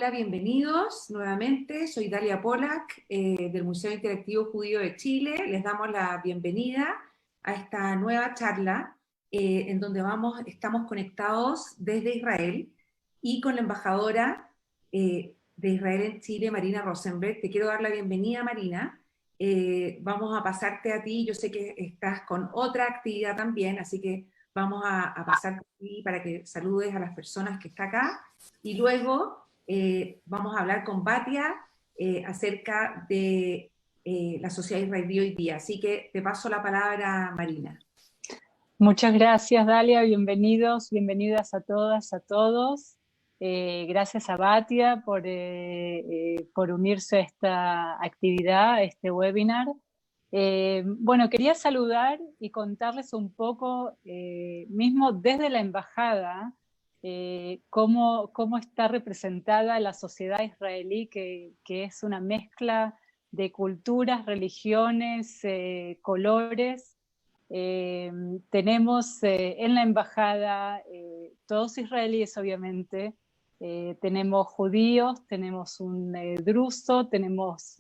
Hola, bienvenidos nuevamente. Soy Dalia Polak del Museo Interactivo Judío de Chile. Les damos la bienvenida a esta nueva charla en donde estamos conectados desde Israel y con la embajadora de Israel en Chile, Marina Rosenberg. Te quiero dar la bienvenida, Marina. Vamos a pasarte a ti. Yo sé que estás con otra actividad también, así que vamos a pasarte a ti para que saludes a las personas que están acá. Y luego vamos a hablar con Batia acerca de la sociedad israelí hoy día. Así que te paso la palabra, Marina. Muchas gracias, Dalia. Bienvenidos, bienvenidas a todas, a todos. Gracias a Batia por unirse a esta actividad, a este webinar. Bueno, quería saludar y contarles un poco, mismo desde la embajada, cómo está representada la sociedad israelí, que es una mezcla de culturas, religiones, colores. Tenemos en la embajada todos israelíes, obviamente. Tenemos judíos, tenemos un druso, tenemos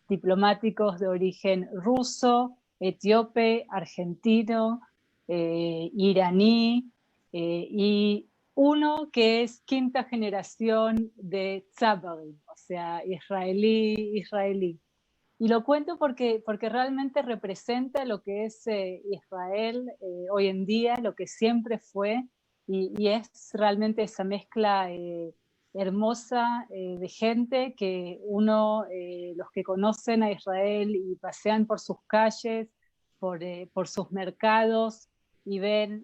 diplomáticos de origen ruso, etíope, argentino, iraní, y uno que es quinta generación de tzabarim, o sea, israelí. Y lo cuento porque realmente representa lo que es Israel hoy en día, lo que siempre fue, y es realmente esa mezcla hermosa de gente que los que conocen a Israel y pasean por sus calles, por sus mercados, y ven,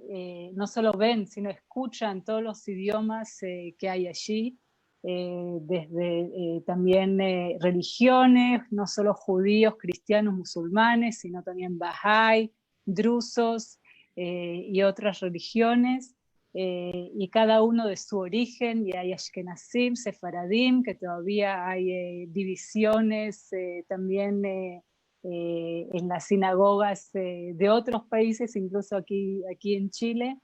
no solo ven, sino escuchan todos los idiomas que hay allí. Desde también religiones, no solo judíos, cristianos, musulmanes, sino también Bahá'í, drusos y otras religiones, y cada uno de su origen, y hay Ashkenazim, Sefaradim, que todavía hay divisiones también en las sinagogas de otros países, incluso aquí en Chile.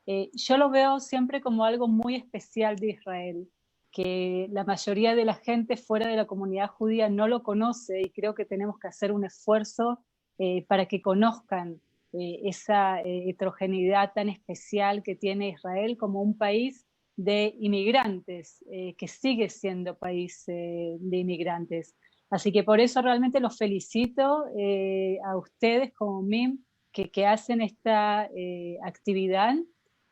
Yo lo veo siempre como algo muy especial de Israel, que la mayoría de la gente fuera de la comunidad judía no lo conoce, y creo que tenemos que hacer un esfuerzo para que conozcan esa heterogeneidad tan especial que tiene Israel como un país de inmigrantes, que sigue siendo país de inmigrantes. Así que por eso realmente los felicito a ustedes como MIM que hacen esta actividad.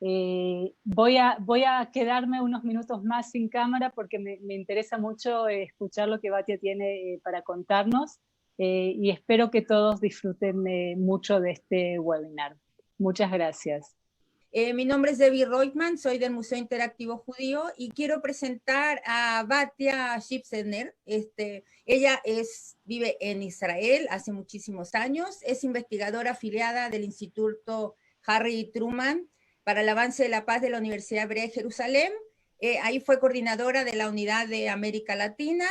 Voy a quedarme unos minutos más sin cámara porque me interesa mucho escuchar lo que Batia tiene para contarnos, y espero que todos disfruten mucho de este webinar. Muchas gracias. Mi nombre es Debbie Reutemann, soy del Museo Interactivo Judío y quiero presentar a Batia Shipsener. Ella vive en Israel hace muchísimos años, es investigadora afiliada del Instituto Harry Truman para el avance de la paz de la Universidad Hebrea de Jerusalén. Ahí fue coordinadora de la Unidad de América Latina,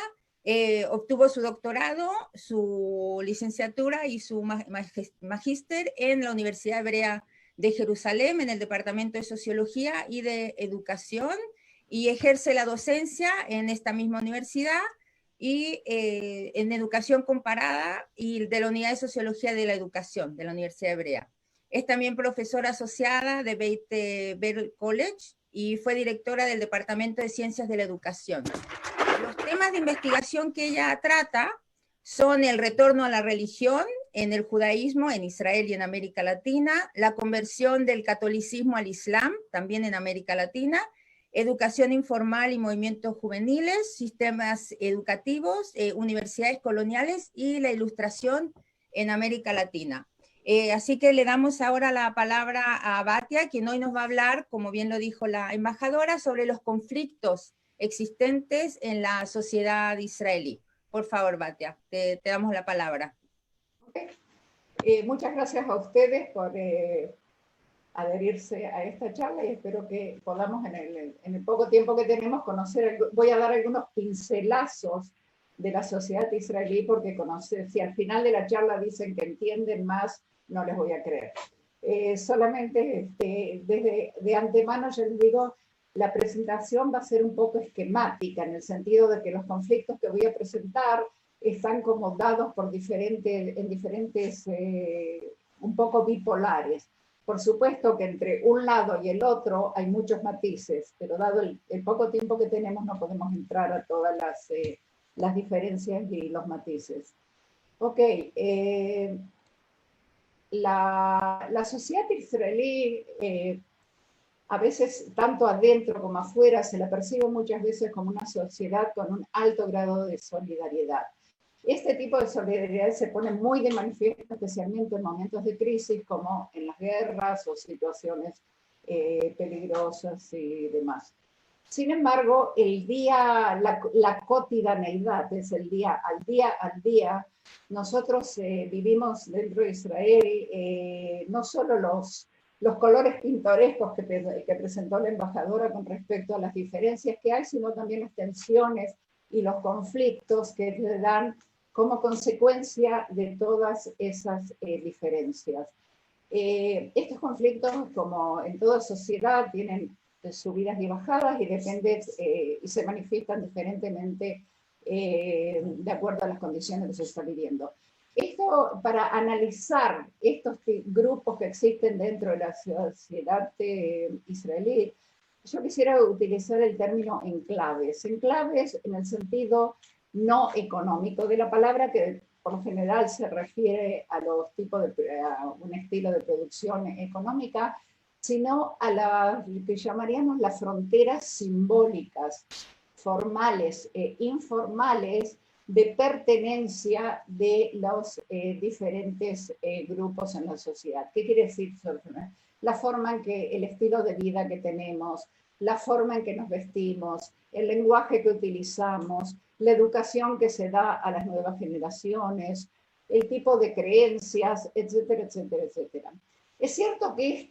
obtuvo su doctorado, su licenciatura y su magíster en la Universidad Hebrea de Jerusalén, en el Departamento de Sociología y de Educación, y ejerce la docencia en esta misma universidad y en educación comparada y de la Unidad de Sociología de la Educación de la Universidad Hebrea. Es también profesora asociada de Beit Berl College y fue directora del Departamento de Ciencias de la Educación. Los temas de investigación que ella trata son el retorno a la religión en el judaísmo en Israel y en América Latina, la conversión del catolicismo al islam, también en América Latina, educación informal y movimientos juveniles, sistemas educativos, universidades coloniales y la ilustración en América Latina. Así que le damos ahora la palabra a Batia, quien hoy nos va a hablar, como bien lo dijo la embajadora, sobre los conflictos existentes en la sociedad israelí. Por favor, Batia, te damos la palabra. Okay. Muchas gracias a ustedes por adherirse a esta charla y espero que podamos en el poco tiempo que tenemos voy a dar algunos pincelazos de la sociedad israelí porque si al final de la charla dicen que entienden más, no les voy a creer. Solamente de antemano yo les digo, la presentación va a ser un poco esquemática, en el sentido de que los conflictos que voy a presentar están como dados por diferentes, un poco bipolares. Por supuesto que entre un lado y el otro hay muchos matices, pero dado el poco tiempo que tenemos no podemos entrar a todas las diferencias y los matices. Ok, la sociedad israelí, a veces tanto adentro como afuera, se la percibe muchas veces como una sociedad con un alto grado de solidaridad. Este tipo de solidaridad se pone muy de manifiesto, especialmente en momentos de crisis, como en las guerras o situaciones peligrosas y demás. Sin embargo, la cotidianeidad, es el día al día, nosotros vivimos dentro de Israel no solo los colores pintorescos que presentó la embajadora con respecto a las diferencias que hay, sino también las tensiones y los conflictos que se dan como consecuencia de todas esas diferencias. Estos conflictos, como en toda sociedad, tienen subidas y bajadas y se manifiestan diferentemente de acuerdo a las condiciones que se está viviendo. Esto, para analizar estos grupos que existen dentro de la sociedad israelí, yo quisiera utilizar el término enclaves. Enclaves en el sentido no económico de la palabra, que por lo general se refiere a los tipos a un estilo de producción económica, sino a lo que llamaríamos las fronteras simbólicas, formales e informales, de pertenencia de los diferentes grupos en la sociedad. ¿Qué quiere decir? La forma en que el estilo de vida que tenemos, la forma en que nos vestimos, el lenguaje que utilizamos, la educación que se da a las nuevas generaciones, el tipo de creencias, etcétera, etcétera, etcétera. Es cierto que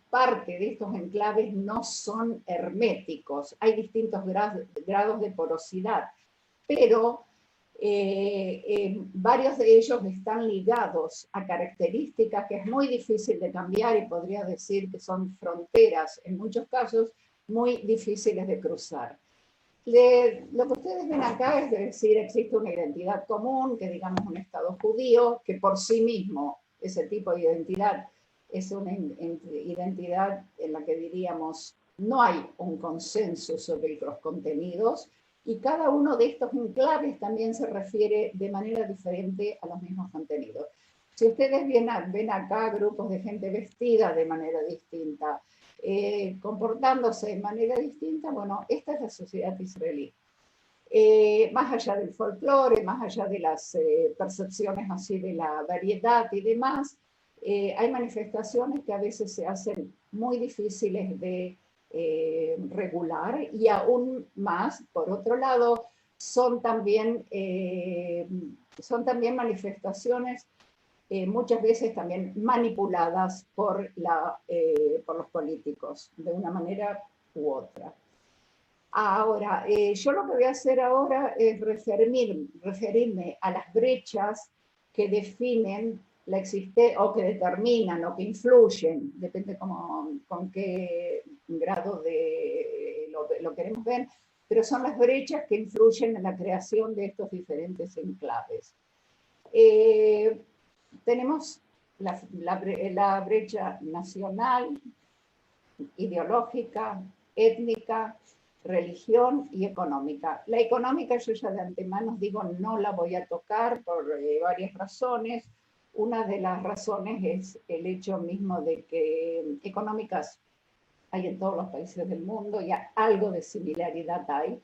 parte de estos enclaves no son herméticos, hay distintos grados de porosidad, pero varios de ellos están ligados a características que es muy difícil de cambiar y podría decir que son fronteras, en muchos casos, muy difíciles de cruzar. Lo que ustedes ven acá es decir, existe una identidad común, que digamos un Estado judío, que por sí mismo ese tipo de identidad es una identidad en la que diríamos no hay un consenso sobre los contenidos, y cada uno de estos enclaves también se refiere de manera diferente a los mismos contenidos. Si ustedes ven acá grupos de gente vestida de manera distinta, comportándose de manera distinta, bueno, esta es la sociedad israelí. Más allá del folclore, más allá de las percepciones así de la variedad y demás, hay manifestaciones que a veces se hacen muy difíciles de regular, y aún más, por otro lado, son también manifestaciones muchas veces también manipuladas por los políticos, de una manera u otra. Ahora, yo lo que voy a hacer ahora es referirme a las brechas que definen la existencia, o que determinan, o que influyen, depende con qué grado lo queremos ver, pero son las brechas que influyen en la creación de estos diferentes enclaves. Tenemos la brecha nacional, ideológica, étnica, religión y económica. La económica, yo ya de antemano digo, no la voy a tocar por varias razones. Una de las razones es el hecho mismo de que económicas hay en todos los países del mundo y algo de similaridad hay,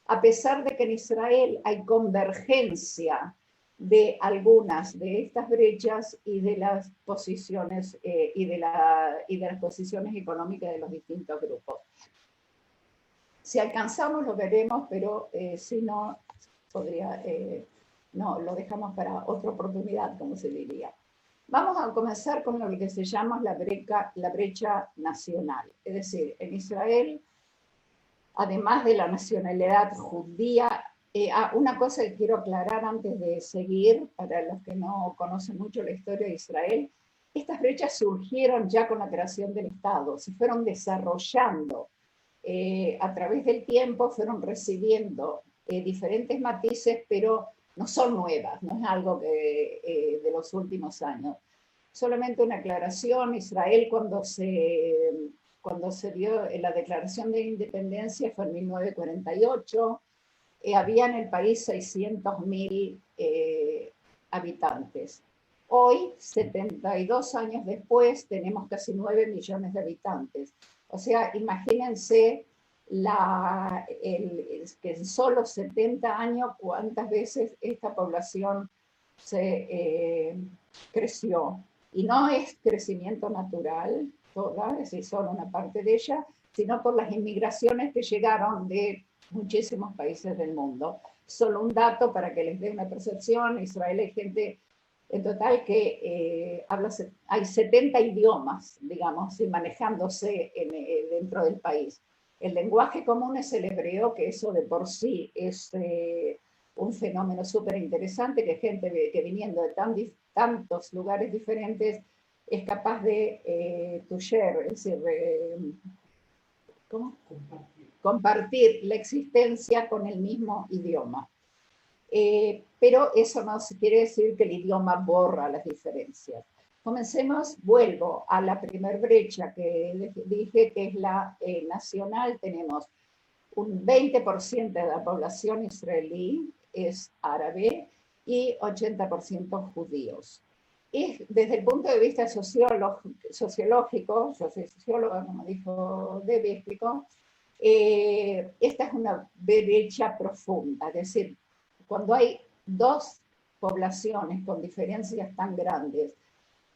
a pesar de que en Israel hay convergencia de algunas de estas brechas y de las posiciones y de las posiciones económicas de los distintos grupos. Si alcanzamos lo veremos, pero si no, no, lo dejamos para otra oportunidad, como se diría. Vamos a comenzar con lo que se llama la brecha nacional. Es decir, en Israel, además de la nacionalidad judía, una cosa que quiero aclarar antes de seguir, para los que no conocen mucho la historia de Israel, estas brechas surgieron ya con la creación del Estado, se fueron desarrollando a través del tiempo fueron recibiendo diferentes matices, pero no son nuevas, no es algo que, de los últimos años. Solamente una aclaración: Israel cuando se dio la declaración de independencia fue en 1948, había en el país 600.000 habitantes. Hoy, 72 años después, tenemos casi 9 millones de habitantes. O sea, imagínense que en solo 70 años cuántas veces esta población se creció. Y no es crecimiento natural, toda, es decir, solo una parte de ella, sino por las inmigraciones que llegaron de muchísimos países del mundo. Solo un dato para que les dé una percepción: en Israel hay gente en total que hay 70 idiomas, digamos, y manejándose dentro del país. El lenguaje común es el hebreo, que eso de por sí es un fenómeno súper interesante, que gente que viniendo de tantos lugares diferentes es capaz de to share, es decir, ¿cómo? Compartir la existencia con el mismo idioma. Pero eso no quiere decir que el idioma borra las diferencias. Comencemos, vuelvo a la primer brecha que dije, que es la nacional. Tenemos un 20% de la población israelí es árabe y 80% judíos. Y desde el punto de vista sociológico, yo soy socióloga, como dijo Debbie, explicó, esta es una brecha profunda, es decir, cuando hay dos poblaciones con diferencias tan grandes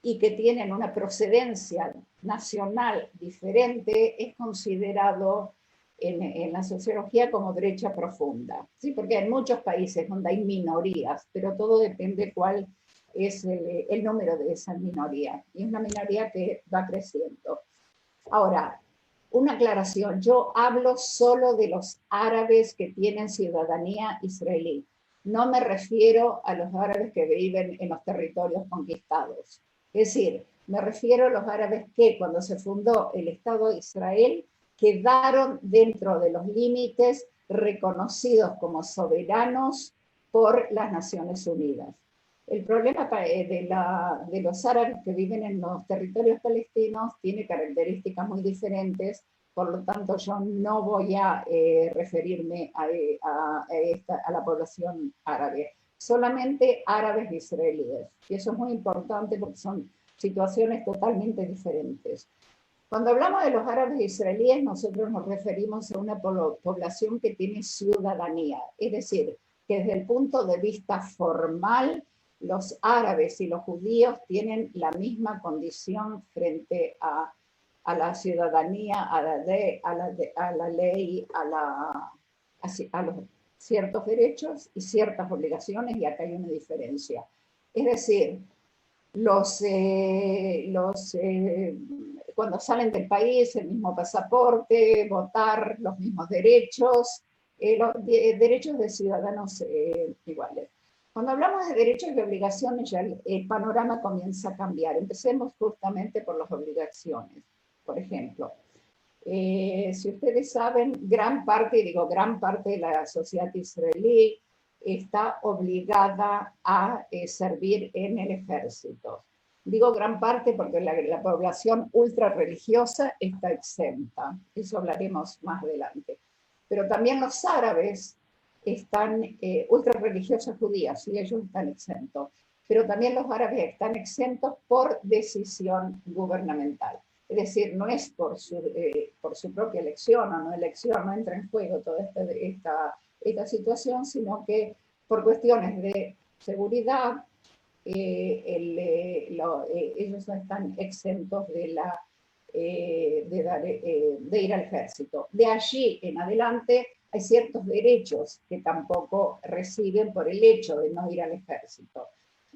y que tienen una procedencia nacional diferente, es considerado en la sociología como brecha profunda, ¿sí? Porque hay muchos países donde hay minorías, pero todo depende cuál es el número de esa minoría, y es una minoría que va creciendo. Ahora, una aclaración: yo hablo solo de los árabes que tienen ciudadanía israelí. No me refiero a los árabes que viven en los territorios conquistados. Es decir, me refiero a los árabes que cuando se fundó el Estado de Israel quedaron dentro de los límites reconocidos como soberanos por las Naciones Unidas. El problema de los árabes que viven en los territorios palestinos tiene características muy diferentes. Por lo tanto, yo no voy a referirme a la población árabe, solamente árabes israelíes. Y eso es muy importante porque son situaciones totalmente diferentes. Cuando hablamos de los árabes israelíes, nosotros nos referimos a una población que tiene ciudadanía, es decir, que desde el punto de vista formal, los árabes y los judíos tienen la misma condición frente a la ciudadanía, a la ley, a los ciertos derechos y ciertas obligaciones, y acá hay una diferencia. Es decir, cuando salen del país, el mismo pasaporte, votar, los mismos derechos, los derechos de ciudadanos iguales. Cuando hablamos de derechos y obligaciones, ya el panorama comienza a cambiar. Empecemos justamente por las obligaciones. Por ejemplo, si ustedes saben, gran parte de la sociedad israelí está obligada a servir en el ejército. Digo gran parte porque la población ultra religiosa está exenta. Eso hablaremos más adelante. Pero también los árabes están ultra religiosas judías, y ellos están exentos. Pero también los árabes están exentos por decisión gubernamental. Es decir, no es por su propia elección o no elección, no entra en juego toda esta situación, sino que por cuestiones de seguridad, ellos no están exentos de ir al ejército. De allí en adelante hay ciertos derechos que tampoco reciben por el hecho de no ir al ejército.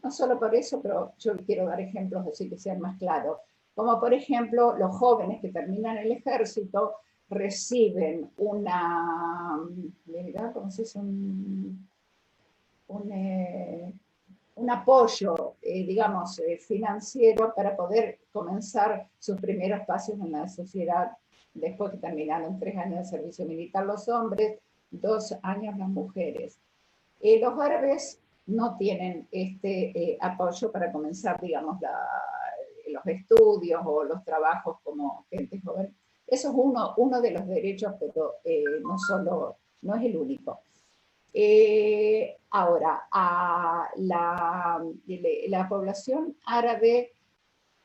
No solo por eso, pero yo quiero dar ejemplos así que sean más claros. Como por ejemplo, los jóvenes que terminan el ejército reciben un apoyo, digamos, financiero para poder comenzar sus primeros pasos en la sociedad después que terminaron 3 años de servicio militar los hombres, 2 años las mujeres. Los árabes no tienen este apoyo para comenzar, digamos, los estudios o los trabajos como gente joven. Eso es uno de los derechos, pero no es el único. Ahora, la población árabe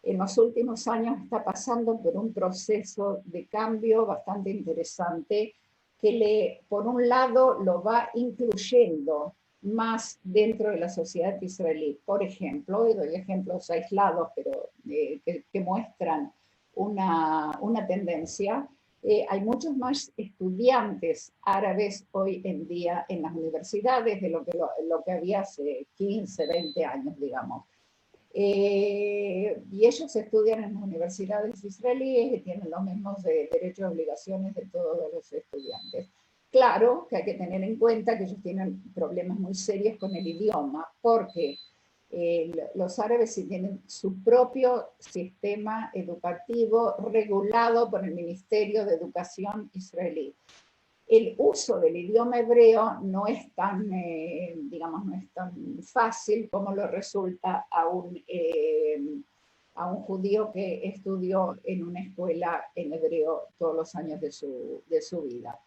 en los últimos años está pasando por un proceso de cambio bastante interesante que por un lado lo va incluyendo más dentro de la sociedad israelí. Por ejemplo, y doy ejemplos aislados, pero que muestran una tendencia. Hay muchos más estudiantes árabes hoy en día en las universidades de lo que había hace 15, 20 años, digamos. Y ellos estudian en las universidades israelíes y tienen los mismos derechos y obligaciones de todos los estudiantes. Claro que hay que tener en cuenta que ellos tienen problemas muy serios con el idioma, porque los árabes sí tienen su propio sistema educativo regulado por el Ministerio de Educación israelí. El uso del idioma hebreo no es tan, digamos, no es tan fácil como lo resulta a un judío que estudió en una escuela en hebreo todos los años de su vida.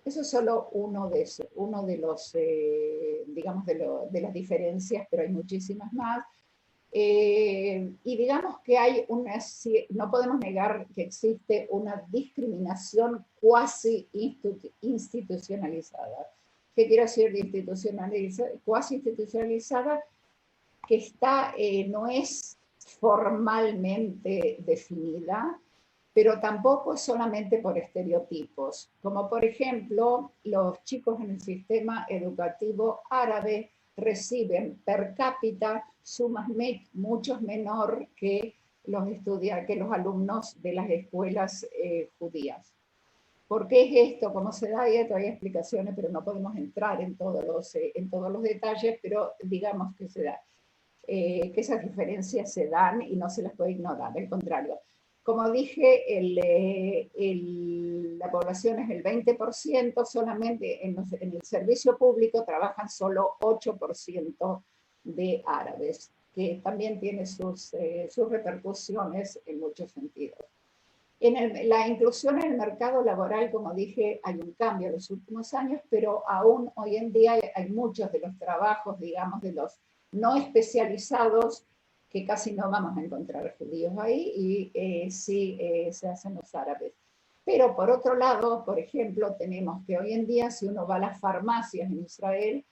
Eso es solo uno de los, digamos, de las diferencias, pero hay muchísimas más. Y digamos que no podemos negar que existe una discriminación cuasi institucionalizada. ¿Qué quiero decir de cuasi institucionalizada? Que no es formalmente definida, pero tampoco solamente por estereotipos, como por ejemplo los chicos en el sistema educativo árabe reciben per cápita sumas mucho menor que los alumnos de las escuelas judías. ¿Por qué es esto? ¿Cómo se da? Hay explicaciones, pero no podemos entrar en todos los detalles, pero digamos que se da. Que esas diferencias se dan y no se las puede ignorar, al contrario. Como dije, la población es el 20%, solamente en el servicio público trabajan solo 8% de árabes, que también tiene sus repercusiones en muchos sentidos. La inclusión en el mercado laboral, como dije, hay un cambio en los últimos años, pero aún hoy en día hay muchos de los trabajos, digamos, de los no especializados, que casi no vamos a encontrar judíos ahí, y sí se hacen los árabes. Pero por otro lado, por ejemplo, tenemos que hoy en día, si uno va a las farmacias en Israel,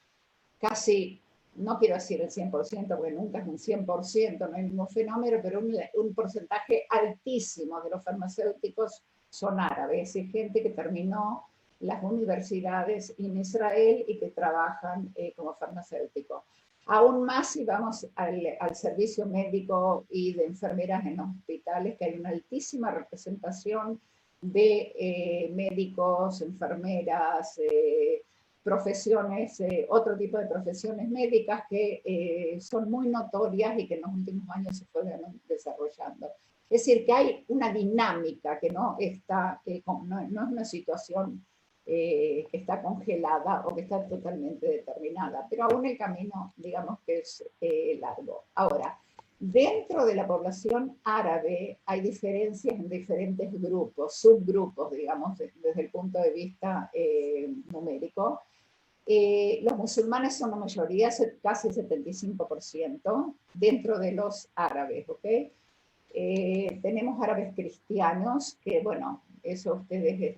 casi, no quiero decir el 100%, porque nunca es un 100%, no hay ningún fenómeno, pero un porcentaje altísimo de los farmacéuticos son árabes, es gente que terminó las universidades en Israel y que trabajan como farmacéuticos. Aún más si vamos al servicio médico y de enfermeras en los hospitales, que hay una altísima representación de médicos, enfermeras, profesiones, otro tipo de profesiones médicas que son muy notorias y que en los últimos años se fueron desarrollando. Es decir, que hay una dinámica que no está, no es una situación que está congelada o que está totalmente determinada, pero aún el camino, digamos que es largo. Ahora, dentro de la población árabe hay diferencias en diferentes grupos, subgrupos, digamos, desde el punto de vista numérico. Los musulmanes son la mayoría, casi 75%, dentro de los árabes, ¿ok? Tenemos árabes cristianos, que bueno, eso ustedes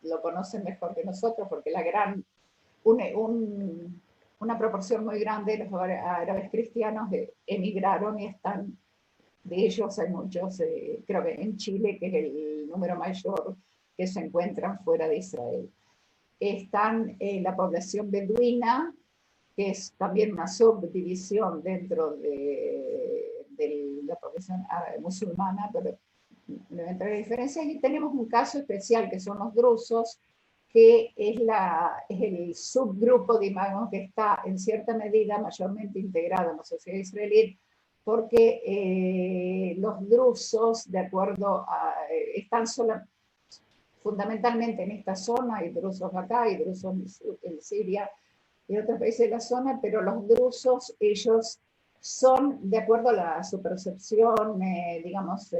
lo conocen mejor que nosotros, porque una proporción muy grande de los árabes cristianos emigraron y están, de ellos hay muchos, creo que en Chile, que es el número mayor, que se encuentran fuera de Israel. Están la población beduina, que es también una subdivisión dentro de la población musulmana, pero entre diferencias, y tenemos un caso especial que son los drusos, que es el subgrupo, digamos, que está en cierta medida mayormente integrado en la sociedad israelí, porque los drusos, de acuerdo a, están fundamentalmente en esta zona, hay drusos acá, hay drusos en Siria y otros países de la zona, pero los drusos, ellos son, de acuerdo a su percepción, digamos,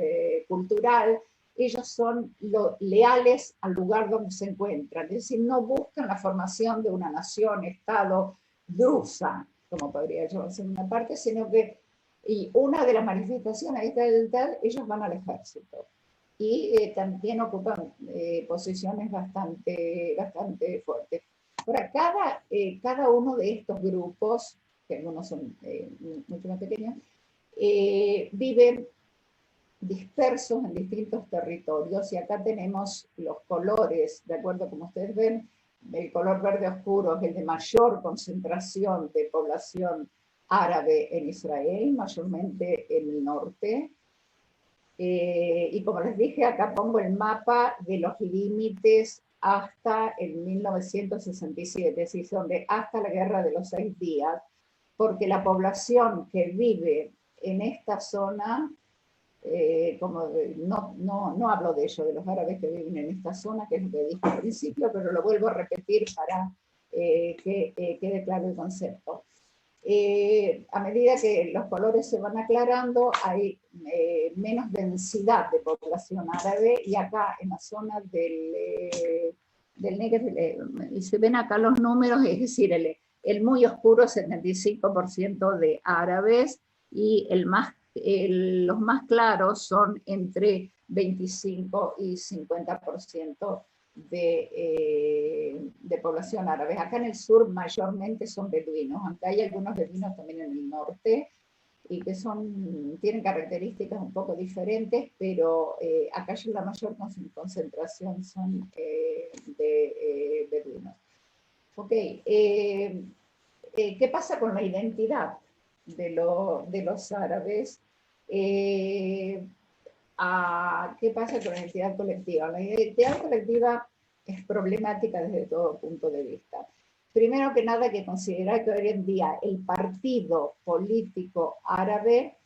cultural, ellos son leales al lugar donde se encuentran, es decir, no buscan la formación de una nación, estado drusa, como podría llamarse en una parte, sino que, y una de las manifestaciones ahí tal, ellos van al ejército y también ocupan posiciones bastante fuertes. Ahora, cada uno de estos grupos, que algunos son mucho más pequeños, viven dispersos en distintos territorios, y acá tenemos los colores, de acuerdo como ustedes ven, el color verde oscuro es el de mayor concentración de población árabe en Israel, mayormente en el norte. Y como les dije, acá pongo el mapa de los límites hasta el 1967, es decir, donde hasta la Guerra de los 6 días, porque la población que vive en esta zona, no hablo de ello, de los árabes que viven en esta zona, que es lo que dije al principio, pero lo vuelvo a repetir para que quede claro el concepto. A medida que los colores se van aclarando, hay menos densidad de población árabe, y acá en la zona del Negev, y se ven acá los números, es decir, el muy oscuro 75% de árabes, y los más claros son entre 25 y 50% de población árabe. Acá en el sur mayormente son beduinos, aunque hay algunos beduinos también en el norte, y que tienen características un poco diferentes, pero acá la mayor concentración son de beduinos. Ok, ¿qué pasa con la identidad de los árabes? ¿Qué pasa con la identidad colectiva? La identidad colectiva es problemática desde todo punto de vista. Primero que nada, hay que considerar que hoy en día el partido político árabe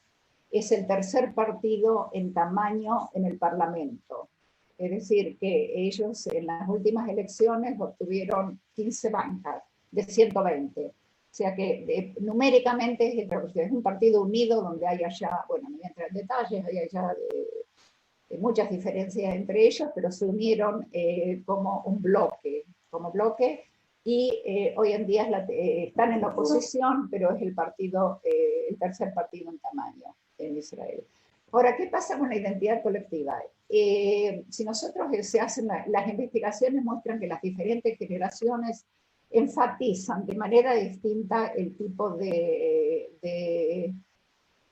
es el tercer partido en tamaño en el Parlamento. Es decir, que ellos en las últimas elecciones obtuvieron 15 bancas de 120. O sea que numéricamente es un partido unido donde hay allá, bueno, no voy a entrar en detalles, hay allá muchas diferencias entre ellos, pero se unieron como un bloque, y hoy en día están en la oposición, pero es el tercer partido en tamaño en Israel. Ahora, ¿qué pasa con la identidad colectiva? Si nosotros se hacen las investigaciones muestran que las diferentes generaciones enfatizan de manera distinta el tipo de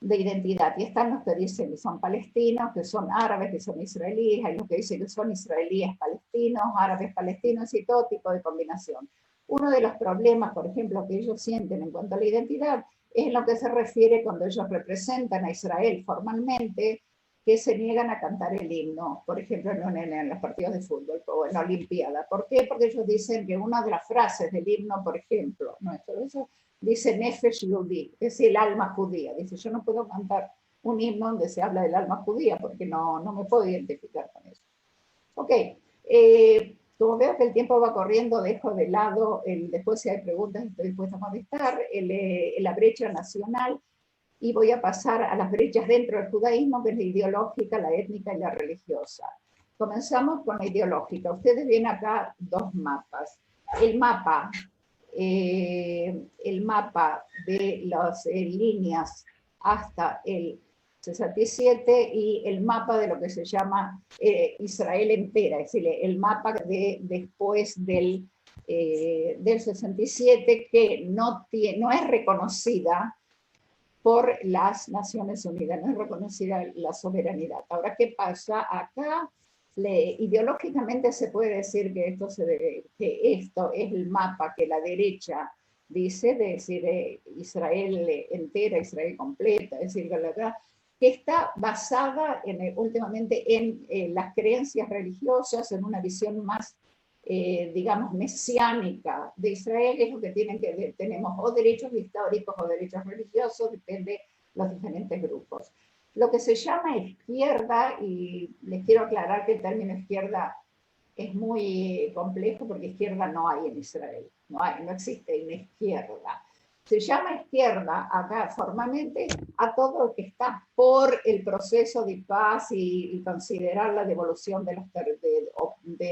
identidad, y están los que dicen que son palestinos, que son árabes, que son israelíes, hay los que dicen que son israelíes palestinos, árabes palestinos, y todo tipo de combinación. Uno de los problemas, por ejemplo, que ellos sienten en cuanto a la identidad es en lo que se refiere cuando ellos representan a Israel formalmente, que se niegan a cantar el himno, por ejemplo, en los partidos de fútbol o en la Olimpiada. ¿Por qué? Porque ellos dicen que una de las frases del himno, por ejemplo, eso dice Nefesh Yehudi, es decir, el alma judía. Dice, yo no puedo cantar un himno donde se habla del alma judía porque no me puedo identificar con eso. Ok, como veo que el tiempo va corriendo, dejo de lado, después si hay preguntas estoy dispuesta a contestar, la brecha nacional, y voy a pasar a las brechas dentro del judaísmo, que es la ideológica, la étnica y la religiosa. Comenzamos con la ideológica. Ustedes ven acá dos mapas. El mapa de las líneas hasta el 67 y el mapa de lo que se llama Israel entera, es decir, el mapa después del 67, que no es reconocida por las Naciones Unidas, no es reconocida la soberanidad. Ahora, ¿qué pasa acá? Ideológicamente se puede decir que esto es el mapa que la derecha dice, de decir Israel entera, Israel completa, es decir, que está basada últimamente en las creencias religiosas, en una visión más, digamos, mesiánica de Israel. Es lo que tenemos o derechos históricos o derechos religiosos, depende de los diferentes grupos. Lo que se llama izquierda, y les quiero aclarar que el término izquierda es muy complejo porque izquierda no hay en Israel, no existe una izquierda. Se llama izquierda acá formalmente a todo lo que está por el proceso de paz y considerar la devolución de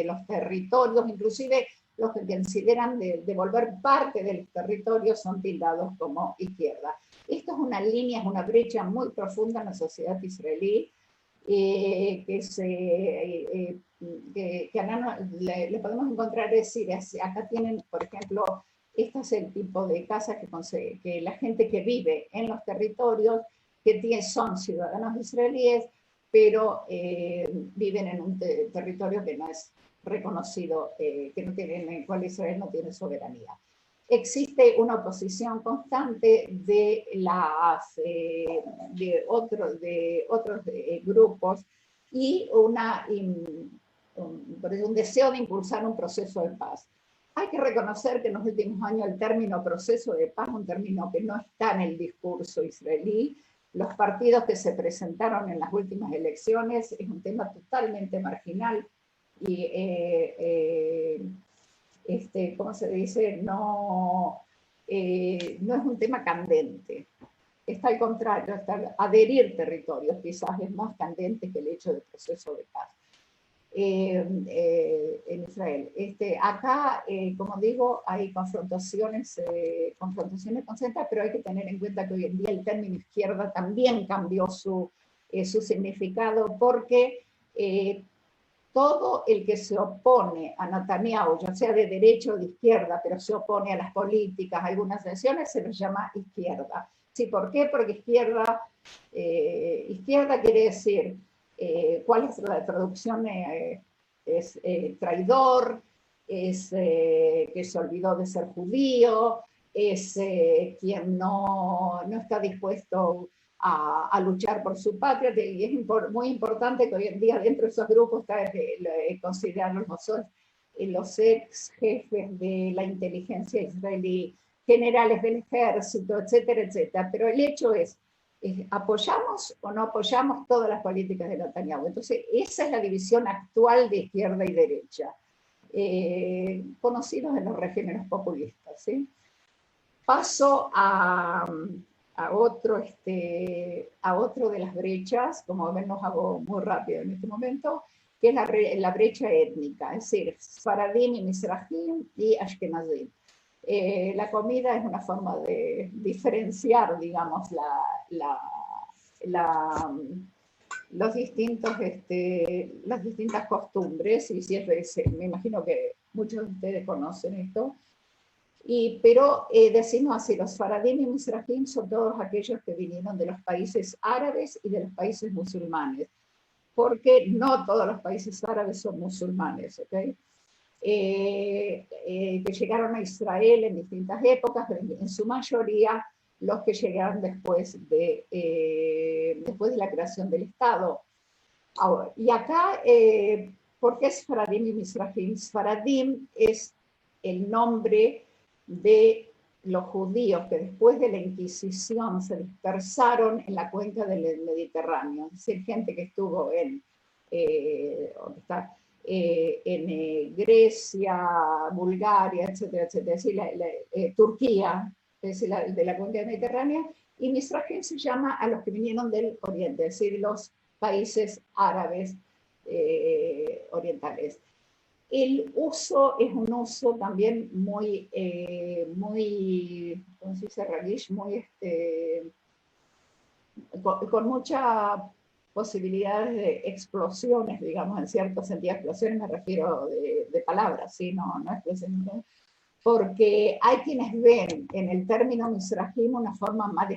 los territorios, inclusive los que consideran devolver parte de los territorios son tildados como izquierda. Esto es una línea, es una brecha muy profunda en la sociedad israelí, que le podemos encontrar, es decir, acá tienen, por ejemplo, este es el tipo de casas que la gente que vive en los territorios, que son ciudadanos israelíes, pero viven en un territorio que no es reconocido, en el cual Israel no tiene soberanía. Existe una oposición constante de otros grupos y un deseo de impulsar un proceso de paz. Hay que reconocer que en los últimos años el término proceso de paz es un término que no está en el discurso israelí. Los partidos que se presentaron en las últimas elecciones es un tema totalmente marginal y ¿cómo se dice? No es un tema candente. Está al contrario, adherir territorios quizás es más candente que el hecho del proceso de paz en Israel. Acá, como digo, hay confrontaciones constantes, pero hay que tener en cuenta que hoy en día el término izquierda también cambió su significado, porque todo el que se opone a Netanyahu, ya sea de derecha o de izquierda, pero se opone a las políticas, a algunas decisiones, se les llama izquierda. ¿Sí? ¿Por qué? Porque izquierda quiere decir, ¿cuál es la traducción? Es traidor, es que se olvidó de ser judío, es quien no está dispuesto a luchar por su patria, y es muy importante que hoy en día dentro de esos grupos consideran los ex jefes de la inteligencia israelí, generales del ejército, etcétera, etcétera. Pero el hecho es, ¿apoyamos o no apoyamos todas las políticas de Netanyahu? Entonces, esa es la división actual de izquierda y derecha, conocidos en los regímenes populistas, ¿sí? Paso a otro de las brechas, como ven, los hago muy rápido en este momento, que es la brecha étnica, es decir, Sfaradim y Mizrahim y Ashkenazim. La comida es una forma de diferenciar, digamos, las distintas costumbres, y si me imagino que muchos de ustedes conocen esto. Pero decimos así, los Faradim y Mizrahim son todos aquellos que vinieron de los países árabes y de los países musulmanes, porque no todos los países árabes son musulmanes, ¿ok? Que llegaron a Israel en distintas épocas, pero en su mayoría los que llegaron después de la creación del Estado. Ahora, y acá, ¿por qué Sfaradim y Mizrahim? Sfaradim es el nombre de los judíos que después de la Inquisición se dispersaron en la cuenca del Mediterráneo, es decir, gente que estuvo en Grecia, Bulgaria, etcétera, etcétera, es decir, Turquía, es decir, de la cuenca del Mediterráneo, y Mizrahim se llama a los que vinieron del Oriente, es decir, los países árabes orientales. El uso es un uso también muy, ¿cómo se dice? Ragish, con mucha posibilidades de explosiones, digamos, en cierto sentido. Explosiones me refiero de palabras, ¿sí? No explosiones, porque hay quienes ven en el término Mizrahim una forma más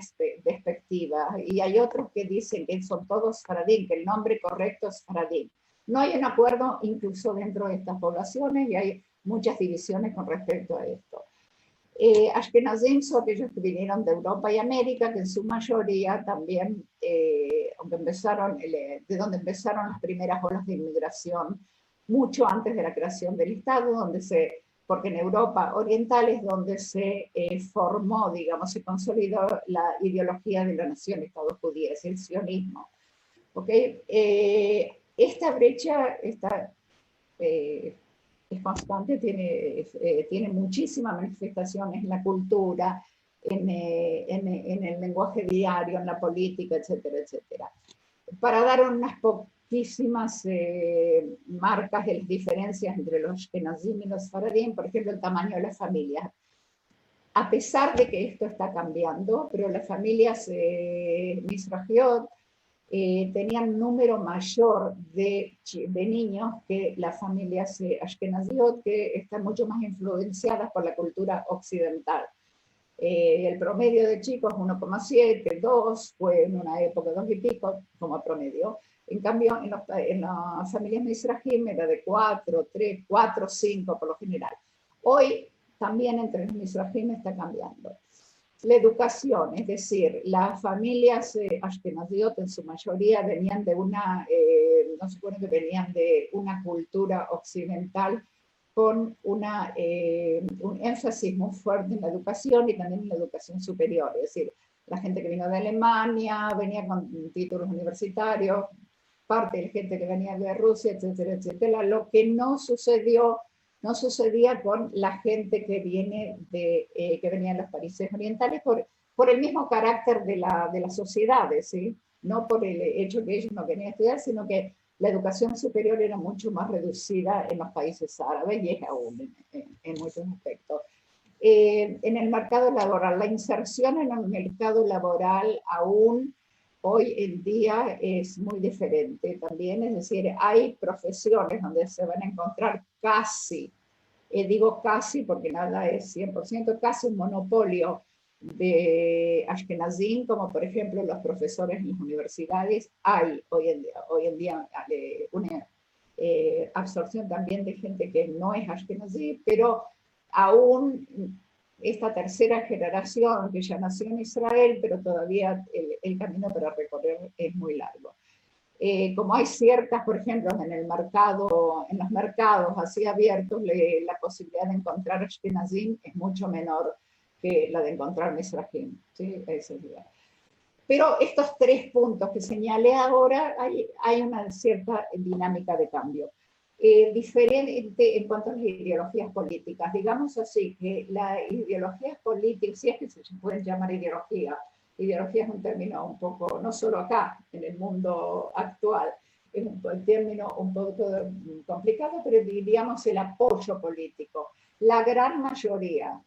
despectiva, y hay otros que dicen que son todos Sfaradim, que el nombre correcto es Sfaradim. No hay un acuerdo incluso dentro de estas poblaciones, y hay muchas divisiones con respecto a esto. Ashkenazim son aquellos que vinieron de Europa y América, que en su mayoría también, aunque de donde empezaron las primeras olas de inmigración, mucho antes de la creación del Estado, porque en Europa Oriental es donde se formó, digamos, se consolidó la ideología de la nación-estado judía, es el sionismo. ¿Okay? Esta brecha es constante, tiene muchísimas manifestaciones en la cultura, en el lenguaje diario, en la política, etcétera, etcétera. Para dar unas poquísimas marcas de las diferencias entre los Ashkenazim y los Sfaradim, por ejemplo, el tamaño de las familias. A pesar de que esto está cambiando, pero las familias Mizrahiot tenían un número mayor de niños que las familias Ashkenaziot, que están mucho más influenciadas por la cultura occidental. El promedio de chicos 1,7, 2, fue en una época 2 y pico como promedio. En cambio, en las familias Mizrahim era de 4, 3, 4, 5 por lo general. Hoy también entre los Mizrahim está cambiando. La educación, es decir, las familias Ashkenaziot en su mayoría venían de no supone que venían de una cultura occidental con un énfasis muy fuerte en la educación y también en la educación superior. Es decir, la gente que vino de Alemania venía con títulos universitarios, parte de la gente que venía de Rusia, etcétera, etcétera. Lo que no sucedía con la gente que venía de los países orientales por el mismo carácter de las sociedades, ¿sí? No por el hecho que ellos no querían estudiar, sino que la educación superior era mucho más reducida en los países árabes y es aún en muchos aspectos. En el mercado laboral, la inserción en el mercado laboral aún hoy en día es muy diferente también, es decir, hay profesiones donde se van a encontrar casi, digo casi porque nada es 100%, casi un monopolio de Ashkenazim, como por ejemplo los profesores en las universidades. Hay hoy en día una absorción también de gente que no es Ashkenazí, pero aún esta tercera generación que ya nació en Israel, pero todavía el camino para recorrer es muy largo. Como hay ciertas, por ejemplo, en los mercados así abiertos, la posibilidad de encontrar Ashkenazim es mucho menor que la de encontrar Mizrahim, ¿sí? Pero estos 3 puntos que señalé ahora, hay una cierta dinámica de cambio. Diferente en cuanto a las ideologías políticas. Digamos así, que las ideologías políticas, si es que se pueden llamar ideología es un término un poco, no solo acá, en el mundo actual, es un término un poco complicado, pero diríamos el apoyo político. La gran mayoría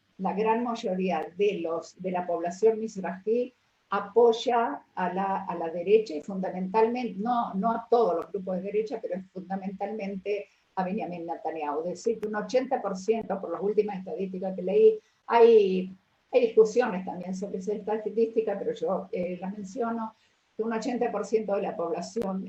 de la población mizrahi apoya a la derecha y fundamentalmente, no a todos los grupos de derecha, pero fundamentalmente a Benjamin Netanyahu. Es decir, que un 80%, por las últimas estadísticas que leí, hay discusiones también sobre esa estadística, pero yo las menciono, que un 80% de la población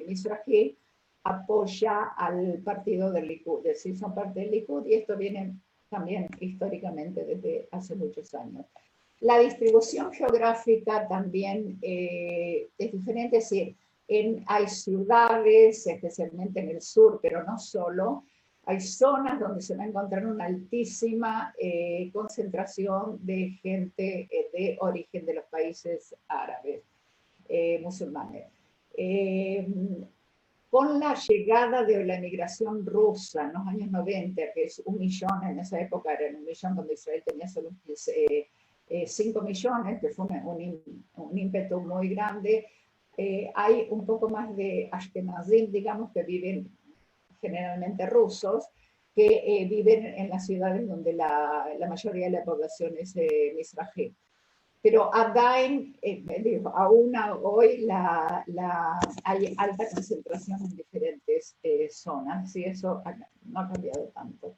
mizrahi apoya al partido del Likud, es decir, son parte del Likud, y esto viene también históricamente desde hace muchos años. La distribución geográfica también es diferente, es decir, hay ciudades, especialmente en el sur, pero no solo, hay zonas donde se va a encontrar una altísima concentración de gente de origen de los países árabes, musulmanes. Con la llegada de la emigración rusa en los años 90, que es 1 millón, en esa época era 1 millón, donde Israel tenía solo 5 millones, que fue un ímpetu muy grande, hay un poco más de Ashkenazim, digamos, que viven generalmente rusos, que viven en las ciudades donde la mayoría de la población es mizrahi. Pero aún hoy hay alta concentración en diferentes zonas, y eso no ha cambiado tanto.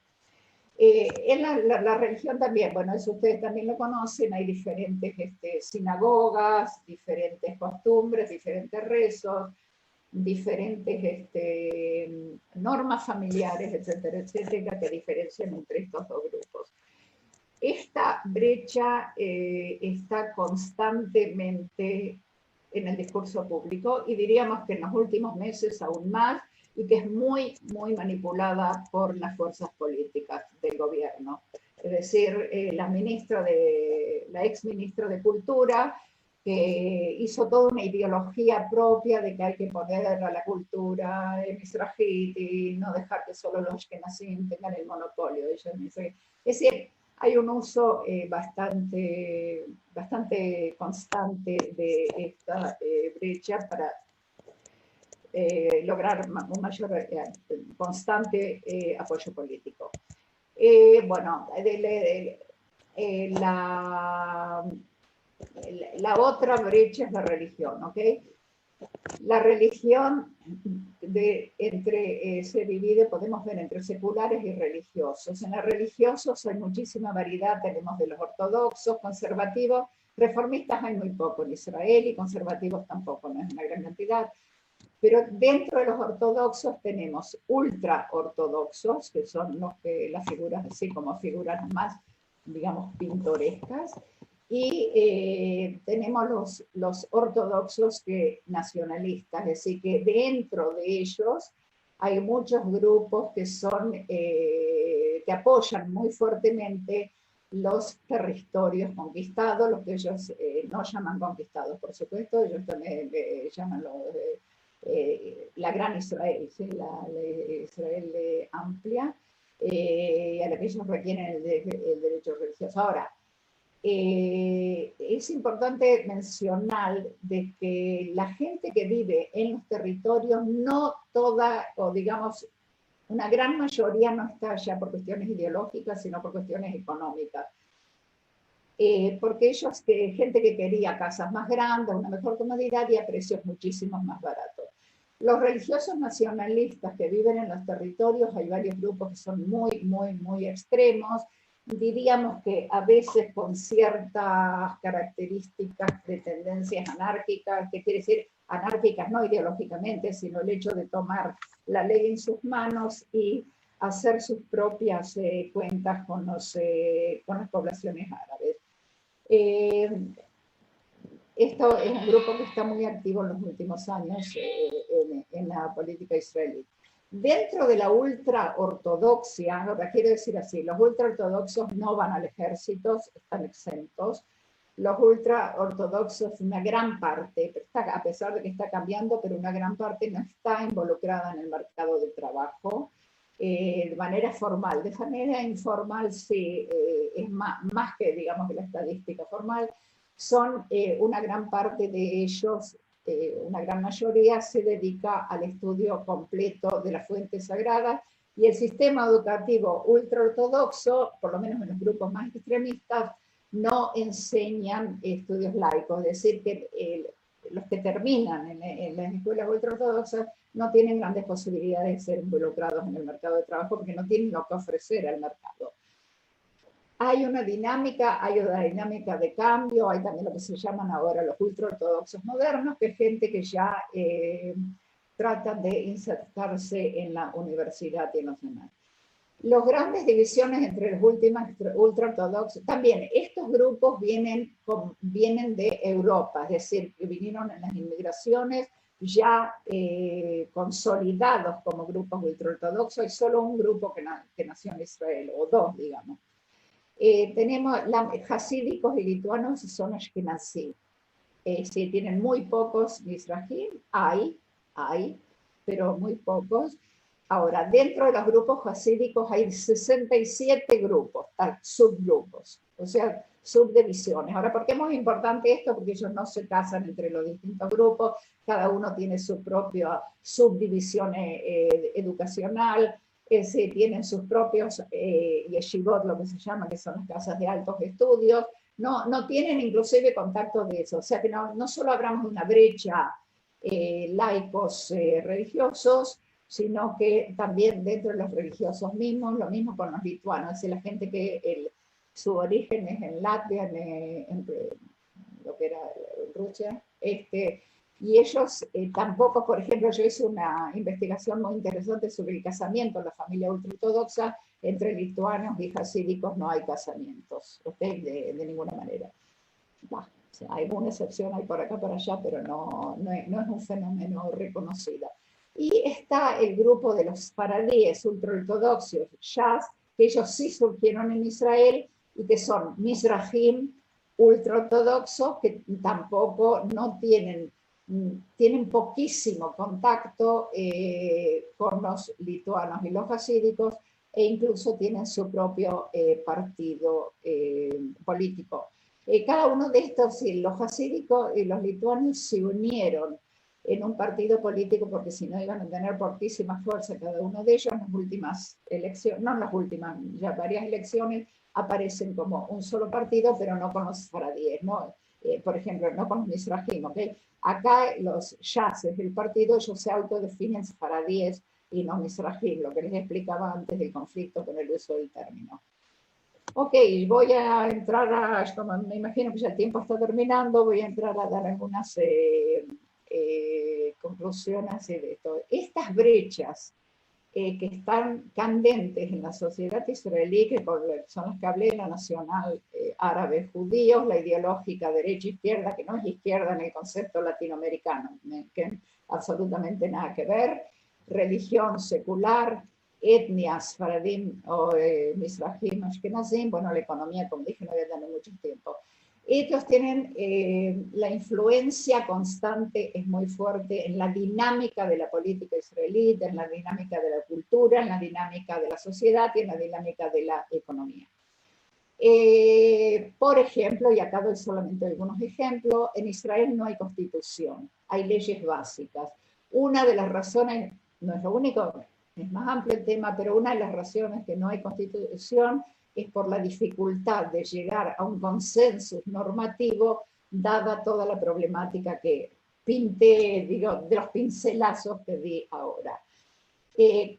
En la religión también, bueno, eso ustedes también lo conocen, hay diferentes sinagogas, diferentes costumbres, diferentes rezos, diferentes normas familiares, etcétera, etcétera, que diferencian entre estos 2 grupos. Esta brecha está constantemente en el discurso público y diríamos que en los últimos meses aún más, y que es muy, muy manipulada por las fuerzas políticas del gobierno. Es decir, la ex ministra de Cultura que hizo toda una ideología propia de que hay que poner a la cultura mizrahí y no dejar que solo los ashkenazim tengan el monopolio de ellos. Es decir, hay un uso bastante constante de esta brecha para lograr un mayor constante apoyo político. Bueno, la otra brecha es la religión, ¿ok? La religión se divide, podemos ver, entre seculares y religiosos. En los religiosos hay muchísima variedad, tenemos de los ortodoxos, conservativos, reformistas hay muy poco en Israel y conservativos tampoco, no es una gran cantidad. Pero dentro de los ortodoxos tenemos ultra ortodoxos, que son las figuras así como figuras más, digamos, pintorescas, y tenemos los ortodoxos nacionalistas, es decir, que dentro de ellos hay muchos grupos que apoyan muy fuertemente los territorios conquistados, los que ellos no llaman conquistados, por supuesto, ellos también llaman la Gran Israel, ¿sí? la Israel amplia, a la que ellos requieren el derecho religioso. Ahora, es importante mencionar de que la gente que vive en los territorios, no toda, o digamos, una gran mayoría no está allá por cuestiones ideológicas, sino por cuestiones económicas. Porque ellos, gente que quería casas más grandes, una mejor comodidad y a precios muchísimo más baratos. Los religiosos nacionalistas que viven en los territorios, hay varios grupos que son muy extremos, diríamos que a veces con ciertas características de tendencias anárquicas, que quiere decir anárquicas no ideológicamente, sino el hecho de tomar la ley en sus manos y hacer sus propias cuentas con las poblaciones árabes. Esto es un grupo que está muy activo en los últimos años en la política israelí. Dentro de la ultraortodoxia, ahora quiero decir así, los ultraortodoxos no van al ejército, están exentos. Los ultraortodoxos, una gran parte, a pesar de que está cambiando, pero una gran parte no está involucrada en el mercado de trabajo de manera formal. De manera informal sí, es más que, digamos, que la estadística formal. Son una gran parte de ellos, una gran mayoría se dedica al estudio completo de las fuentes sagradas, y el sistema educativo ultraortodoxo, por lo menos en los grupos más extremistas, no enseñan estudios laicos, es decir, que los que terminan en las escuelas ultraortodoxas no tienen grandes posibilidades de ser involucrados en el mercado de trabajo porque no tienen lo que ofrecer al mercado. Hay una dinámica de cambio, hay también lo que se llaman ahora los ultraortodoxos modernos, que es gente que ya trata de insertarse en la universidad y en los demás. Las grandes divisiones entre los ultraortodoxos, también estos grupos vienen de Europa, es decir, que vinieron en las inmigraciones ya consolidados como grupos ultraortodoxos. Hay solo un grupo que nació en Israel, o dos, digamos. Tenemos hasídicos y lituanos, son ashkenazí. Sí, tienen muy pocos mizrahim, hay, pero muy pocos. Ahora, dentro de los grupos hasídicos hay 67 grupos, subgrupos, o sea, subdivisiones. Ahora, ¿por qué es muy importante esto? Porque ellos no se casan entre los distintos grupos, cada uno tiene su propia subdivisión educacional, tienen sus propios yeshivot, lo que se llama, que son las casas de altos estudios, no tienen inclusive contacto de eso, o sea que no solo hablamos de una brecha laicos religiosos, sino que también dentro de los religiosos mismos, lo mismo con los lituanos, es decir, la gente que su origen es en Latvia, en lo que era Rusia, y ellos tampoco, por ejemplo, yo hice una investigación muy interesante sobre el casamiento en la familia ultraortodoxa, entre lituanos y hasídicos no hay casamientos, ¿okay? de ninguna manera. O sea, hay alguna excepción, hay por acá, por allá, pero no es un fenómeno reconocido. Y está el grupo de los faradíes ultraortodoxos, Shas, que ellos sí surgieron en Israel y que son mizrahim, ultraortodoxos que tampoco no tienen poquísimo contacto con los lituanos y los hasídicos, e incluso tienen su propio partido político. Cada uno de estos, los hasídicos y los lituanos, se unieron en un partido político porque si no iban a tener poquísima fuerza cada uno de ellos. En las últimas elecciones, no en las últimas, ya varias elecciones, aparecen como un solo partido, pero no con los faradíes, ¿no? Por ejemplo, no con los mizrahim, ¿ok? Acá los yaces del partido, ellos se autodefinen faradíes y no mizrahim, lo que les explicaba antes del conflicto con el uso del término. Ok, voy a entrar como me imagino que ya el tiempo está terminando, voy a entrar a dar algunas conclusiones de esto. Estas brechas que están candentes en la sociedad israelí, que son las que hablé, la nacional árabe judíos, la ideológica derecha-izquierda, que no es izquierda en el concepto latinoamericano, que absolutamente nada que ver, religión secular, etnias, faradim o mizrahim, ashkenazim, bueno, la economía, como dije, no voy a tener mucho tiempo. Ellos tienen la influencia constante, es muy fuerte en la dinámica de la política israelí, en la dinámica de la cultura, en la dinámica de la sociedad y en la dinámica de la economía. Por ejemplo, y acá doy solamente algunos ejemplos, en Israel no hay constitución, hay leyes básicas. Una de las razones, no es lo único, es más amplio el tema, pero una de las razones que no hay constitución es por la dificultad de llegar a un consenso normativo, dada toda la problemática que pinté, digo, de los pincelazos que di ahora.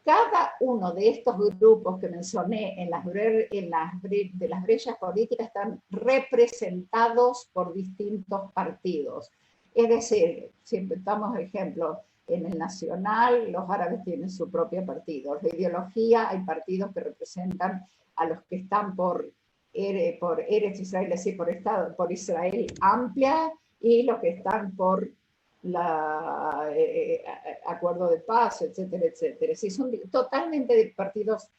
Cada uno de estos grupos que mencioné de las brechas políticas están representados por distintos partidos. Es decir, siempre damos ejemplo, en el nacional los árabes tienen su propio partido. La ideología, hay partidos que representan a los que están por Eretz Israel, es decir, por Israel amplia, y los que están por acuerdo de paz, etcétera, etcétera. Sí, son totalmente partidos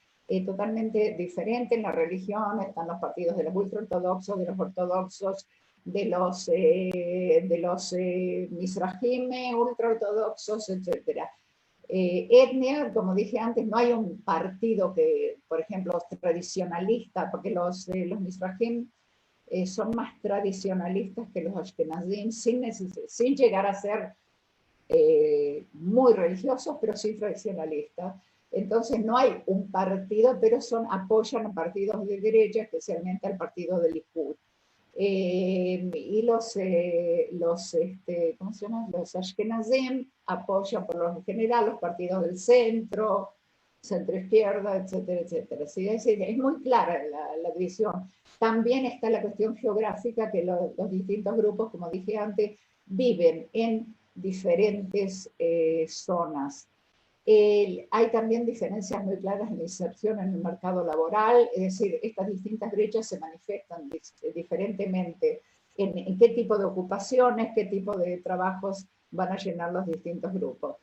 totalmente diferentes en la religión. Están los partidos de los ultraortodoxos, de los ortodoxos, de los mizrahim ultraortodoxos, etcétera. Etnia, como dije antes, no hay un partido que, por ejemplo, tradicionalista, porque los mizrahim son más tradicionalistas que los ashkenazim, sin llegar a ser muy religiosos, pero sí tradicionalistas. Entonces no hay un partido, pero apoyan a partidos de derecha, especialmente al partido del Likud. Y los ashkenazim apoyan por lo general los partidos del centro izquierda, etcétera, etcétera. ¿Sí? Es muy clara la división. También está la cuestión geográfica, que los distintos grupos, como dije antes, viven en diferentes zonas. Hay también diferencias muy claras en la inserción en el mercado laboral, es decir, estas distintas brechas se manifiestan diferentemente en qué tipo de ocupaciones, qué tipo de trabajos van a llenar los distintos grupos.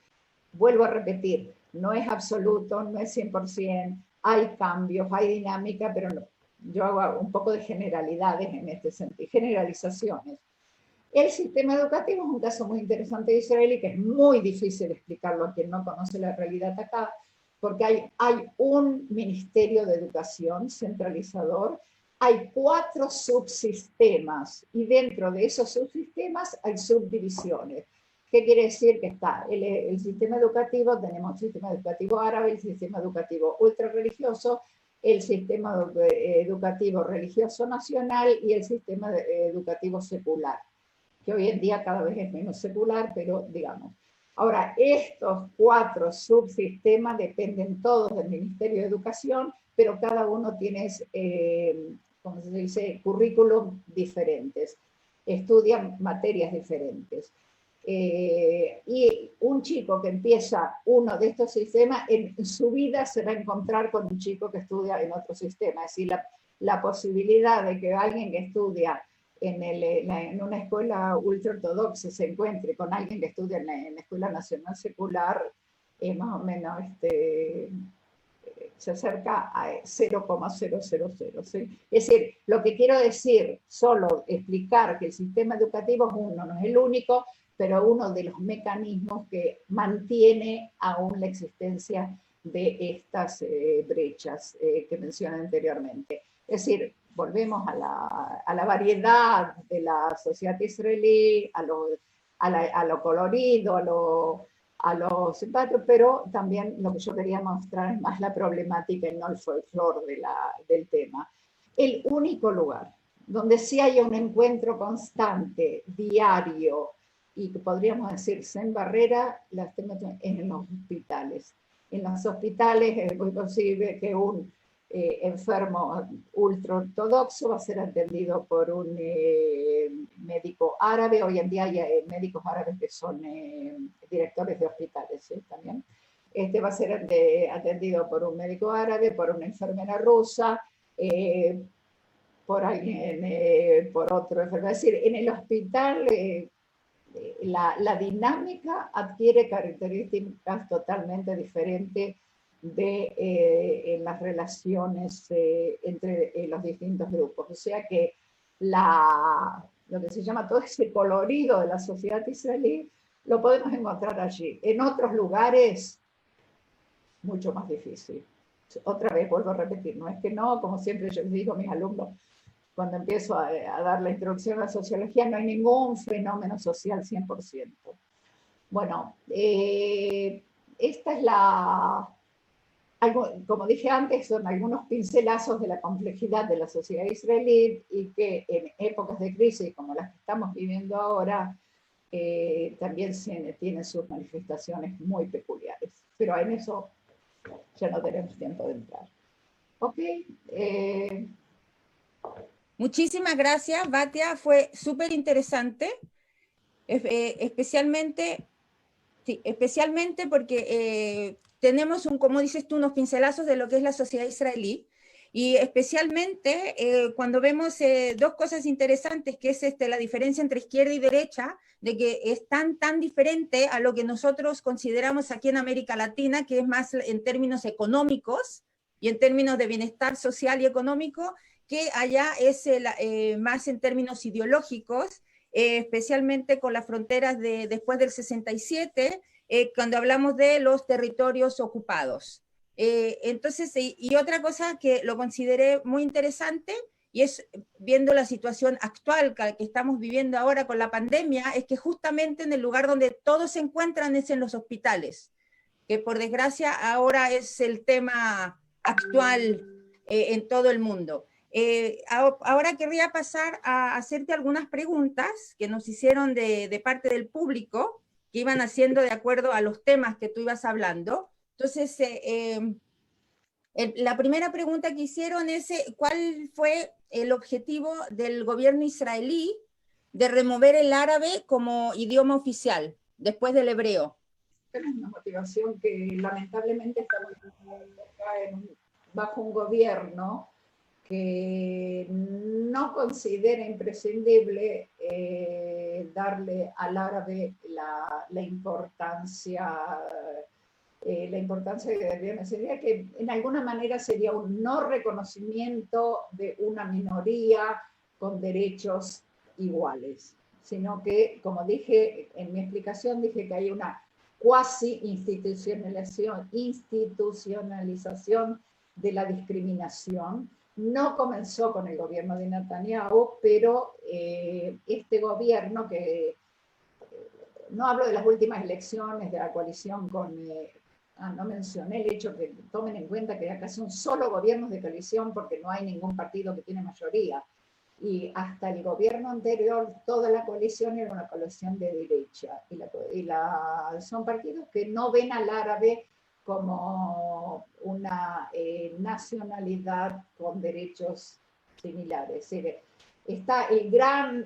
Vuelvo a repetir, no es absoluto, no es 100%, hay cambios, hay dinámica, pero no, yo hago un poco de generalidades en este sentido, generalizaciones. El sistema educativo es un caso muy interesante de Israel y que es muy difícil explicarlo a quien no conoce la realidad acá, porque hay un ministerio de educación centralizador, hay 4 subsistemas y dentro de esos subsistemas hay subdivisiones. ¿Qué quiere decir? Que está el sistema educativo, tenemos el sistema educativo árabe, el sistema educativo ultrarreligioso, el sistema educativo religioso nacional y el sistema educativo secular, que hoy en día cada vez es menos secular, pero digamos. Ahora, estos 4 subsistemas dependen todos del Ministerio de Educación, pero cada uno tiene, como se dice, currículum diferentes, estudian materias diferentes. Y un chico que empieza uno de estos sistemas, en su vida se va a encontrar con un chico que estudia en otro sistema. Es decir, la posibilidad de que alguien que estudia en una escuela ultraortodoxa se encuentre con alguien que estudia en la Escuela Nacional Secular es más o menos se acerca a 0,000, ¿sí? Es decir, lo que quiero decir, solo explicar que el sistema educativo es uno, no es el único, pero uno de los mecanismos que mantiene aún la existencia de estas brechas que mencioné anteriormente. Es decir, volvemos a la variedad de la sociedad israelí, a lo colorido, a los simpáticos, pero también lo que yo quería mostrar es más la problemática y no el folclore del tema. El único lugar donde sí haya un encuentro constante, diario, y que podríamos decir sin barrera, las tenemos en los hospitales. En los hospitales es muy posible que un enfermo ultraortodoxo va a ser atendido por un médico árabe. Hoy en día hay médicos árabes que son directores de hospitales, ¿sí? También. Este va a ser atendido por un médico árabe, por una enfermera rusa, por alguien, por otro enfermero. Es decir, en el hospital la dinámica adquiere características totalmente diferentes en las relaciones entre los distintos grupos. O sea que lo que se llama todo ese colorido de la sociedad israelí lo podemos encontrar allí. En otros lugares, mucho más difícil. Otra vez vuelvo a repetir, no es que no, como siempre yo les digo a mis alumnos, cuando empiezo a dar la introducción a la sociología, no hay ningún fenómeno social 100%. Bueno, esta es como dije antes, son algunos pincelazos de la complejidad de la sociedad israelí y que en épocas de crisis como las que estamos viviendo ahora, también tiene sus manifestaciones muy peculiares. Pero en eso ya no tenemos tiempo de entrar. Ok. Muchísimas gracias, Batia, fue súper interesante, especialmente porque tenemos, como dices tú, unos pincelazos de lo que es la sociedad israelí, y especialmente cuando vemos dos cosas interesantes, que es la diferencia entre izquierda y derecha, de que es tan diferente a lo que nosotros consideramos aquí en América Latina, que es más en términos económicos y en términos de bienestar social y económico, que allá es más en términos ideológicos, especialmente con las fronteras después del 67, cuando hablamos de los territorios ocupados. Entonces, y otra cosa que lo consideré muy interesante, y es viendo la situación actual que estamos viviendo ahora con la pandemia, es que justamente en el lugar donde todos se encuentran es en los hospitales, que por desgracia ahora es el tema actual en todo el mundo. Ahora querría pasar a hacerte algunas preguntas que nos hicieron de parte del público, que iban haciendo de acuerdo a los temas que tú ibas hablando. Entonces, la primera pregunta que hicieron es, ¿cuál fue el objetivo del gobierno israelí de remover el árabe como idioma oficial después del hebreo? Es una motivación que lamentablemente estamos bajo un gobierno que no considera imprescindible darle al árabe la importancia que debería. Sería que en alguna manera sería un no reconocimiento de una minoría con derechos iguales, sino que, como dije en mi explicación, dije que hay una cuasi institucionalización de la discriminación. No comenzó con el gobierno de Netanyahu, pero este gobierno que, no hablo de las últimas elecciones de la coalición con, no mencioné el hecho que tomen en cuenta que acá son solo gobiernos de coalición porque no hay ningún partido que tiene mayoría. Y hasta el gobierno anterior, toda la coalición era una coalición de derecha. Son partidos que no ven al árabe como una nacionalidad con derechos similares. Está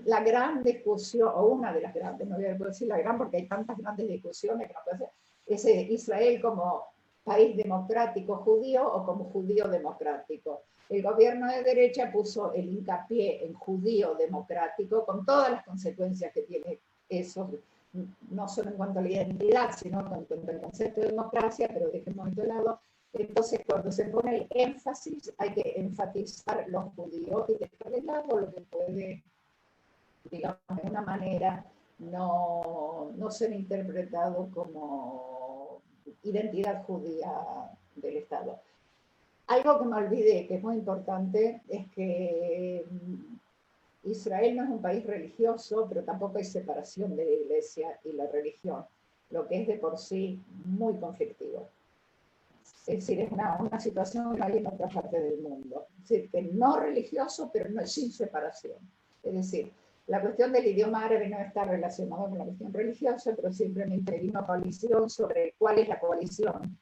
la gran discusión, o una de las grandes, no voy a decir la gran porque hay tantas grandes discusiones que no puede ser, es Israel como país democrático judío o como judío democrático. El gobierno de derecha puso el hincapié en judío democrático, con todas las consecuencias que tiene eso, no solo en cuanto a la identidad, sino en cuanto al concepto de democracia, pero dejemos de lado. Entonces, cuando se pone el énfasis, hay que enfatizar los judíos y dejar de lado lo que puede, digamos, de una manera no ser interpretado como identidad judía del Estado. Algo que me olvidé, que es muy importante, es que Israel no es un país religioso, pero tampoco hay separación de la iglesia y la religión, lo que es de por sí muy conflictivo. Es decir, es una situación que no hay en otra parte del mundo. Es decir, que no religioso, pero no, sin separación. Es decir, la cuestión del idioma árabe no está relacionada con la cuestión religiosa, pero simplemente hay una coalición sobre cuál es la coalición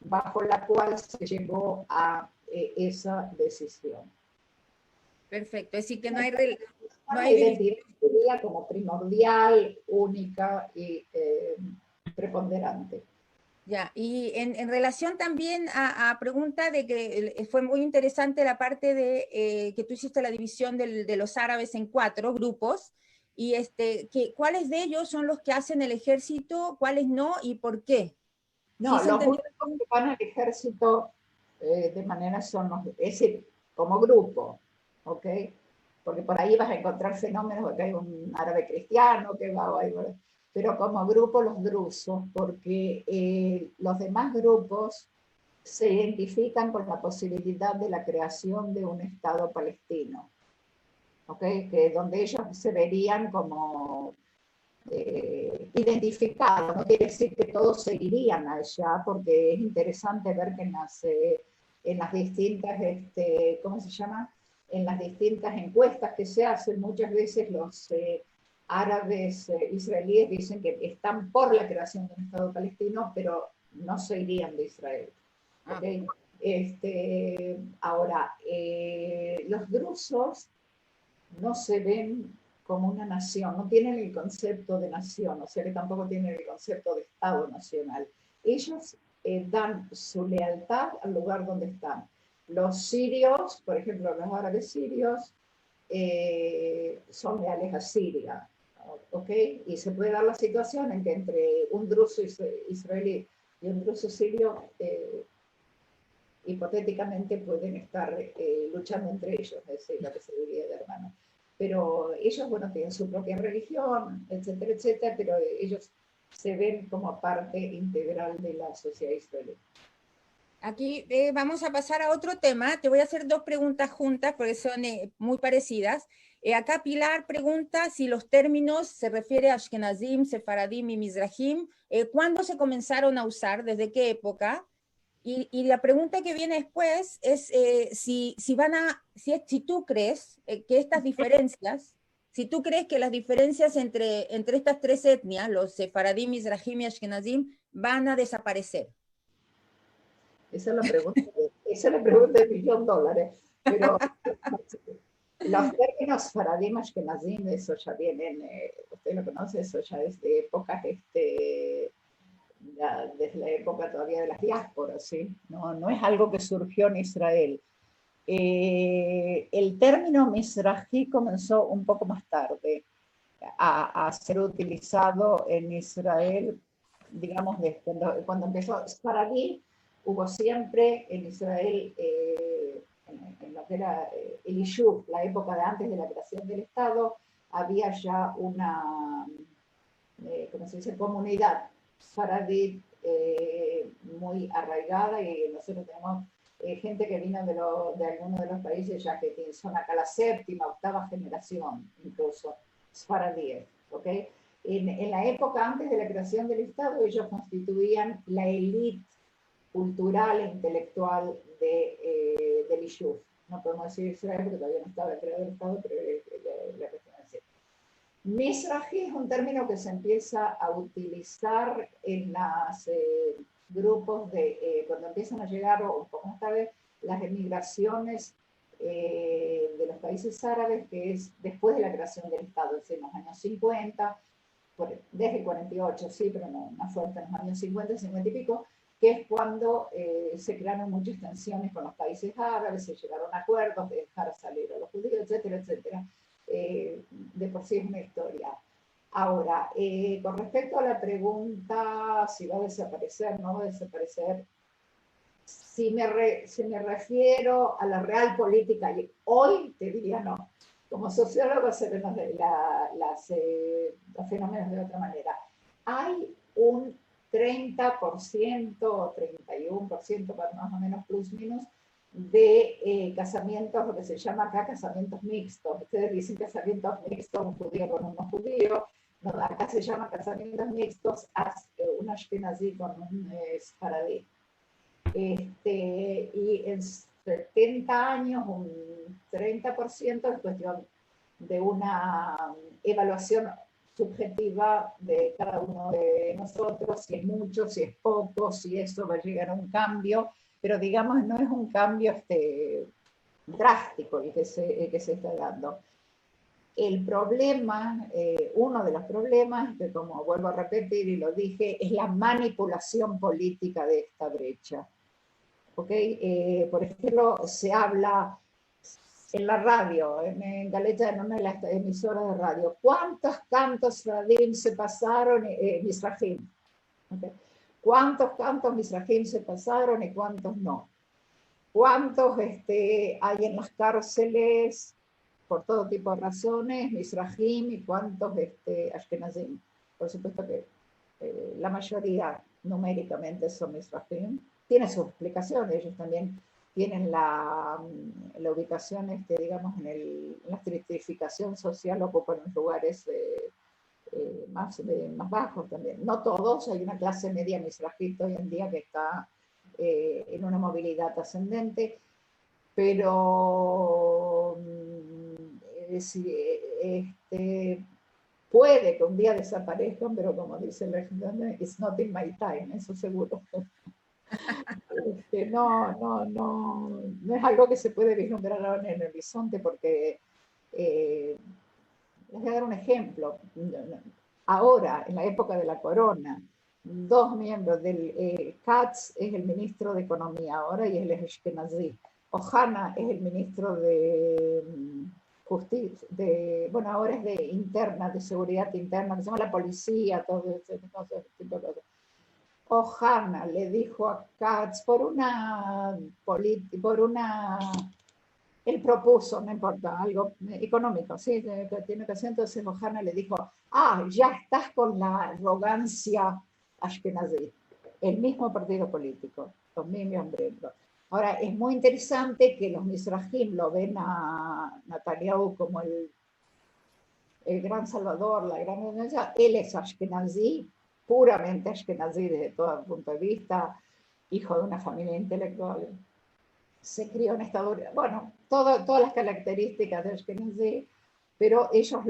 bajo la cual se llegó a esa decisión. Perfecto, es decir, que no hay identidad judía como primordial, única y preponderante. Ya, y en relación también a pregunta de que fue muy interesante la parte de que tú hiciste la división de los árabes en 4 grupos, y ¿cuáles de ellos son los que hacen el ejército, cuáles no y por qué? No, ¿Sí los únicos que van al ejército de manera son los, es decir, como grupo, ¿ok? Porque por ahí vas a encontrar fenómenos, porque hay un árabe cristiano que va, pero como grupo los drusos, porque los demás grupos se identifican con la posibilidad de la creación de un Estado palestino, ¿ok? Que donde ellos se verían como identificados, no quiere decir que todos seguirían allá, porque es interesante ver que en las distintas, ¿cómo se llama? En las distintas encuestas que se hacen, muchas veces los árabes israelíes dicen que están por la creación de un Estado palestino, pero no se irían de Israel. ¿Okay? Ahora, los drusos no se ven como una nación, no tienen el concepto de nación, o sea que tampoco tienen el concepto de Estado nacional. Ellos dan su lealtad al lugar donde están. Los sirios, por ejemplo, los árabes sirios, son leales a Siria, ¿ok? Y se puede dar la situación en que entre un druso israelí y un druso sirio, hipotéticamente pueden estar luchando entre ellos, es decir, lo que se diría de hermanos. Pero ellos, bueno, tienen su propia religión, etcétera, etcétera, pero ellos se ven como parte integral de la sociedad israelí. Aquí vamos a pasar a otro tema. Te voy a hacer 2 preguntas juntas porque son muy parecidas. Acá Pilar pregunta si los términos se refiere a Ashkenazim, Sefaradim y Mizrahim. ¿Cuándo se comenzaron a usar? ¿Desde qué época? Y la pregunta que viene después es si tú crees que estas diferencias, si tú crees que las diferencias entre estas 3 etnias, los Sefaradim, Mizrahim y Ashkenazim, van a desaparecer. Esa es la pregunta de $1.000.000. Pero los términos Faradim, Ashkenazim, eso ya vienen, usted lo conoce, eso ya es de épocas, desde la época todavía de las diásporas, ¿sí? No es algo que surgió en Israel. El término Mizrahi comenzó un poco más tarde a ser utilizado en Israel, digamos, cuando empezó Sfaradí. Hubo siempre en Israel, en lo que era el Yishuv, la época de antes de la creación del Estado, había ya una, ¿cómo se dice?, comunidad Sfaradí muy arraigada, y nosotros tenemos gente que vino de algunos de los países ya que son acá la 7ª, 8ª generación, incluso, Sfaradíes, ¿ok? En la época antes de la creación del Estado, ellos constituían la élite cultural e intelectual del Yishuv. No podemos decir Israel porque todavía no estaba creado el Estado, pero la cuestión es así. Mizrahi es un término que se empieza a utilizar en los grupos cuando empiezan a llegar, o un poco más tarde, las emigraciones de los países árabes, que es después de la creación del Estado, es decir, en los años 50, desde el 48, sí, pero no más fuerte, en los años 50, 50 y pico, que es cuando se crearon muchas tensiones con los países árabes, se llegaron a acuerdos de dejar salir a los judíos, etcétera, etcétera. De por sí es una historia. Ahora, con respecto a la pregunta si va a desaparecer, no va a desaparecer, si me refiero a la real política, hoy te diría no. Como sociólogo se ven los fenómenos de otra manera. Hay un 30% o 31%, más o menos plus minus, de casamientos, lo que se llama acá casamientos mixtos. Ustedes dicen casamientos mixtos, un judío con un no judío. No, acá se llama casamientos mixtos, un ashkenazí con un sefaradí. Y en 70 años, un 30% es cuestión de una evaluación subjetiva de cada uno de nosotros, si es mucho, si es poco, si eso va a llegar a un cambio, pero digamos no es un cambio drástico el que se está dando. El problema, uno de los problemas, que como vuelvo a repetir y lo dije, es la manipulación política de esta brecha. ¿Okay? Por ejemplo, se habla en la radio, en Galeta, en una de las emisoras de radio, ¿cuántos cantos Radim se pasaron, Mizrahim? ¿Okay? ¿Cuántos cantos Mizrahim se pasaron y cuántos no? ¿Cuántos hay en las cárceles por todo tipo de razones, Mizrahim, y cuántos Ashkenazim? Por supuesto que la mayoría numéricamente son Mizrahim. Tiene sus explicaciones, ellos también tienen la ubicación, digamos, en la estratificación social, ocupan los lugares más bajos también. No todos, hay una clase media mizrahit hoy en día que está en una movilidad ascendente, pero puede que un día desaparezcan, pero como dice la gente, it's not in my time, eso seguro. No es algo que se puede vislumbrar ahora en el horizonte, porque les voy a dar un ejemplo. Ahora, en la época de la corona, dos miembros del Katz es el ministro de Economía ahora y él es Ashkenazí. Ohana es el ministro de Justicia, bueno, ahora es de interna, de seguridad interna, que se llama la policía, todo ese tipo de cosas. Ohana le dijo a Katz él propuso, no importa, algo económico, sí, que tiene que hacer, entonces Ohana le dijo, ya estás con la arrogancia ashkenazí, el mismo partido político, los mismos miembros. Ahora, es muy interesante que los Mizrahim lo ven a Netanyahu como el gran salvador, la gran evidencia. Él es ashkenazí, puramente ashkenazí desde todo punto de vista, hijo de una familia intelectual. Se crió en Estados Unidos, bueno, todas las características de ashkenazí, pero ellos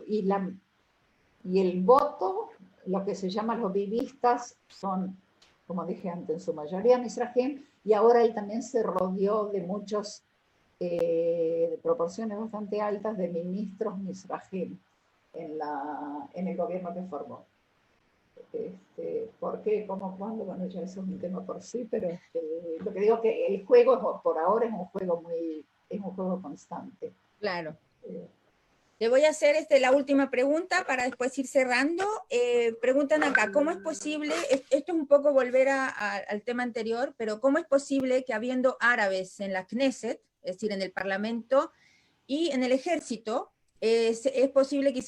y el voto, lo que se llama los vivistas, son, como dije antes, en su mayoría Mizrahim, y ahora él también se rodeó de muchos, de proporciones bastante altas, de ministros Mizrahim en el gobierno que formó. ¿Por qué? ¿Cómo? ¿Cuándo? Bueno, ya eso es un tema por sí, pero lo que digo que el juego por ahora es un juego constante. Claro. Le voy a hacer la última pregunta para después ir cerrando. Preguntan acá, ¿cómo es posible, esto es un poco volver al tema anterior, pero cómo es posible que habiendo árabes en la Knesset, es decir, en el Parlamento y en el Ejército, es posible que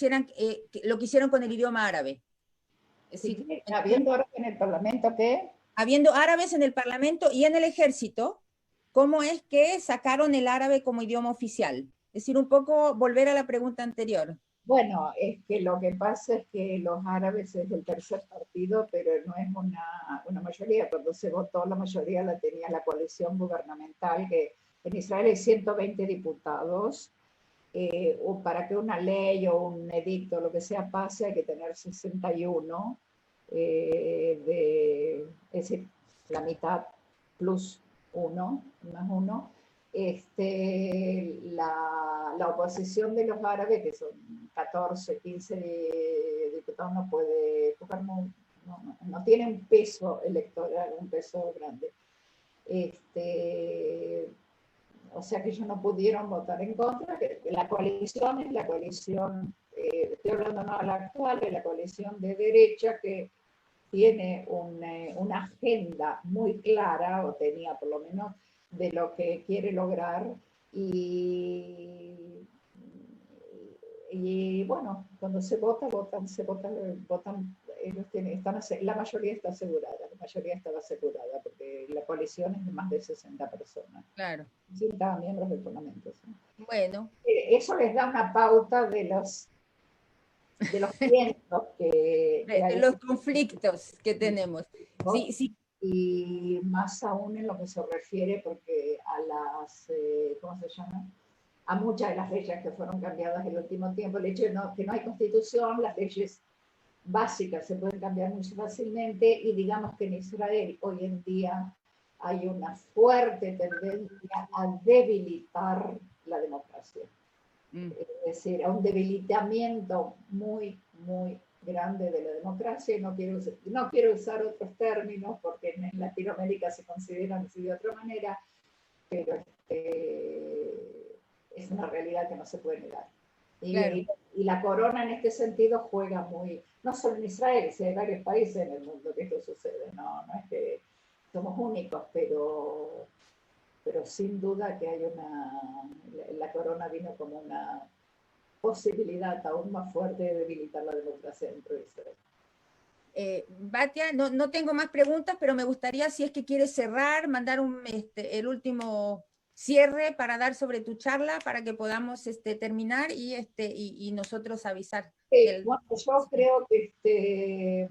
lo que hicieron con el idioma árabe? Es decir, habiendo árabes en el Parlamento, ¿qué? Habiendo árabes en el Parlamento y en el Ejército, ¿cómo es que sacaron el árabe como idioma oficial? Es decir, un poco volver a la pregunta anterior. Bueno, es que lo que pasa es que los árabes es el tercer partido, pero no es una mayoría. Cuando se votó, la mayoría la tenía la coalición gubernamental, que en Israel hay 120 diputados. Para que una ley o un edicto, lo que sea, pase, hay que tener 61, es decir, la mitad plus uno, más uno. La oposición de los árabes, que son 14, 15 diputados, no puede tocar, no tiene un peso electoral, un peso grande. O sea que ellos no pudieron votar en contra. La coalición es la coalición, estoy hablando no a la actual, de la coalición de derecha que tiene una agenda muy clara, o tenía por lo menos, de lo que quiere lograr. Y bueno, cuando se vota, votan, ellos la mayoría está asegurada, la mayoría estaba asegurada, porque la coalición es de más de 60 personas. Claro. 60 miembros del Parlamento. ¿Sí? Bueno. Eso les da una pauta de los vientos que hay. De los conflictos que tenemos. Sí, sí. Y más aún en lo que se refiere, porque a las, ¿cómo se llama? A muchas de las leyes que fueron cambiadas en el último tiempo, el hecho de que no hay constitución, las leyes básicas se pueden cambiar muy fácilmente, y digamos que en Israel hoy en día hay una fuerte tendencia a debilitar la democracia. Es decir, a un debilitamiento muy, muy grande de la democracia. Y no quiero usar otros términos porque en Latinoamérica se consideran así de otra manera, pero es una realidad que no se puede negar. Claro. Y la corona en este sentido juega muy, no solo en Israel, si hay varios países en el mundo que esto sucede, no es que somos únicos, pero sin duda que hay la corona vino como una posibilidad aún más fuerte de debilitar la democracia dentro de Israel. Batia, no tengo más preguntas, pero me gustaría, si es que quieres cerrar, mandar el último cierre para dar sobre tu charla, para que podamos terminar y nosotros avisar. Bueno, yo creo que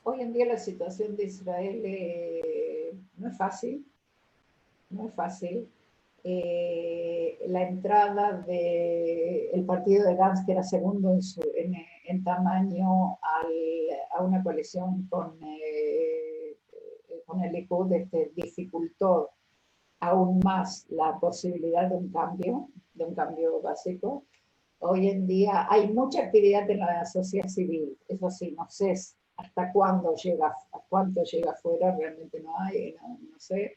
hoy en día la situación de Israel no es fácil, no es fácil. La entrada del partido de Gantz, que era segundo en tamaño, a una coalición con el Likud, dificultó aún más la posibilidad de un cambio básico. Hoy en día hay mucha actividad en la sociedad civil, eso sí, no sé hasta cuánto llega afuera, realmente no hay, no sé,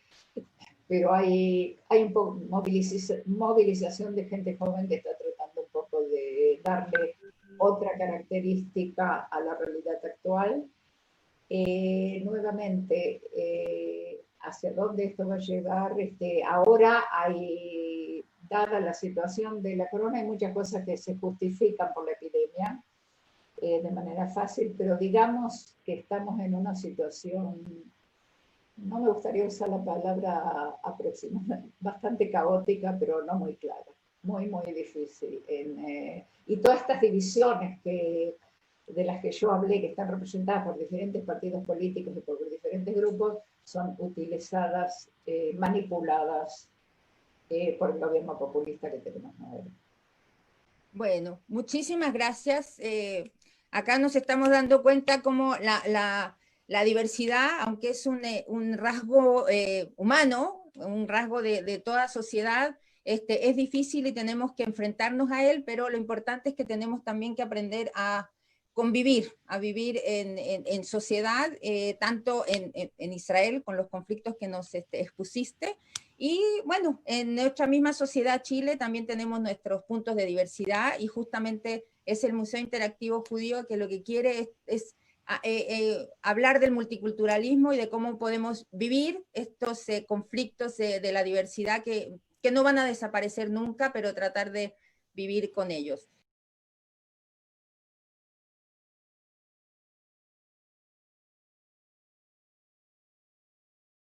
pero hay un poco movilización de gente joven que está tratando un poco de darle otra característica a la realidad actual. Nuevamente, hacia dónde esto va a llegar. Ahora dada la situación de la corona, hay muchas cosas que se justifican por la epidemia de manera fácil, pero digamos que estamos en una situación, no me gustaría usar la palabra aproximada, bastante caótica, pero no muy clara, muy, muy difícil. Y todas estas divisiones de las que yo hablé, que están representadas por diferentes partidos políticos y por diferentes grupos, son utilizadas, manipuladas por el gobierno populista que tenemos ahora. Bueno, muchísimas gracias. Acá nos estamos dando cuenta cómo la diversidad, aunque es un rasgo humano, un rasgo de toda sociedad, es difícil y tenemos que enfrentarnos a él, pero lo importante es que tenemos también que aprender a convivir, a vivir en sociedad, tanto en Israel, con los conflictos que nos expusiste, y bueno, en nuestra misma sociedad Chile también tenemos nuestros puntos de diversidad, y justamente es el Museo Interactivo Judío que lo que quiere es hablar del multiculturalismo y de cómo podemos vivir estos conflictos de la diversidad que no van a desaparecer nunca, pero tratar de vivir con ellos.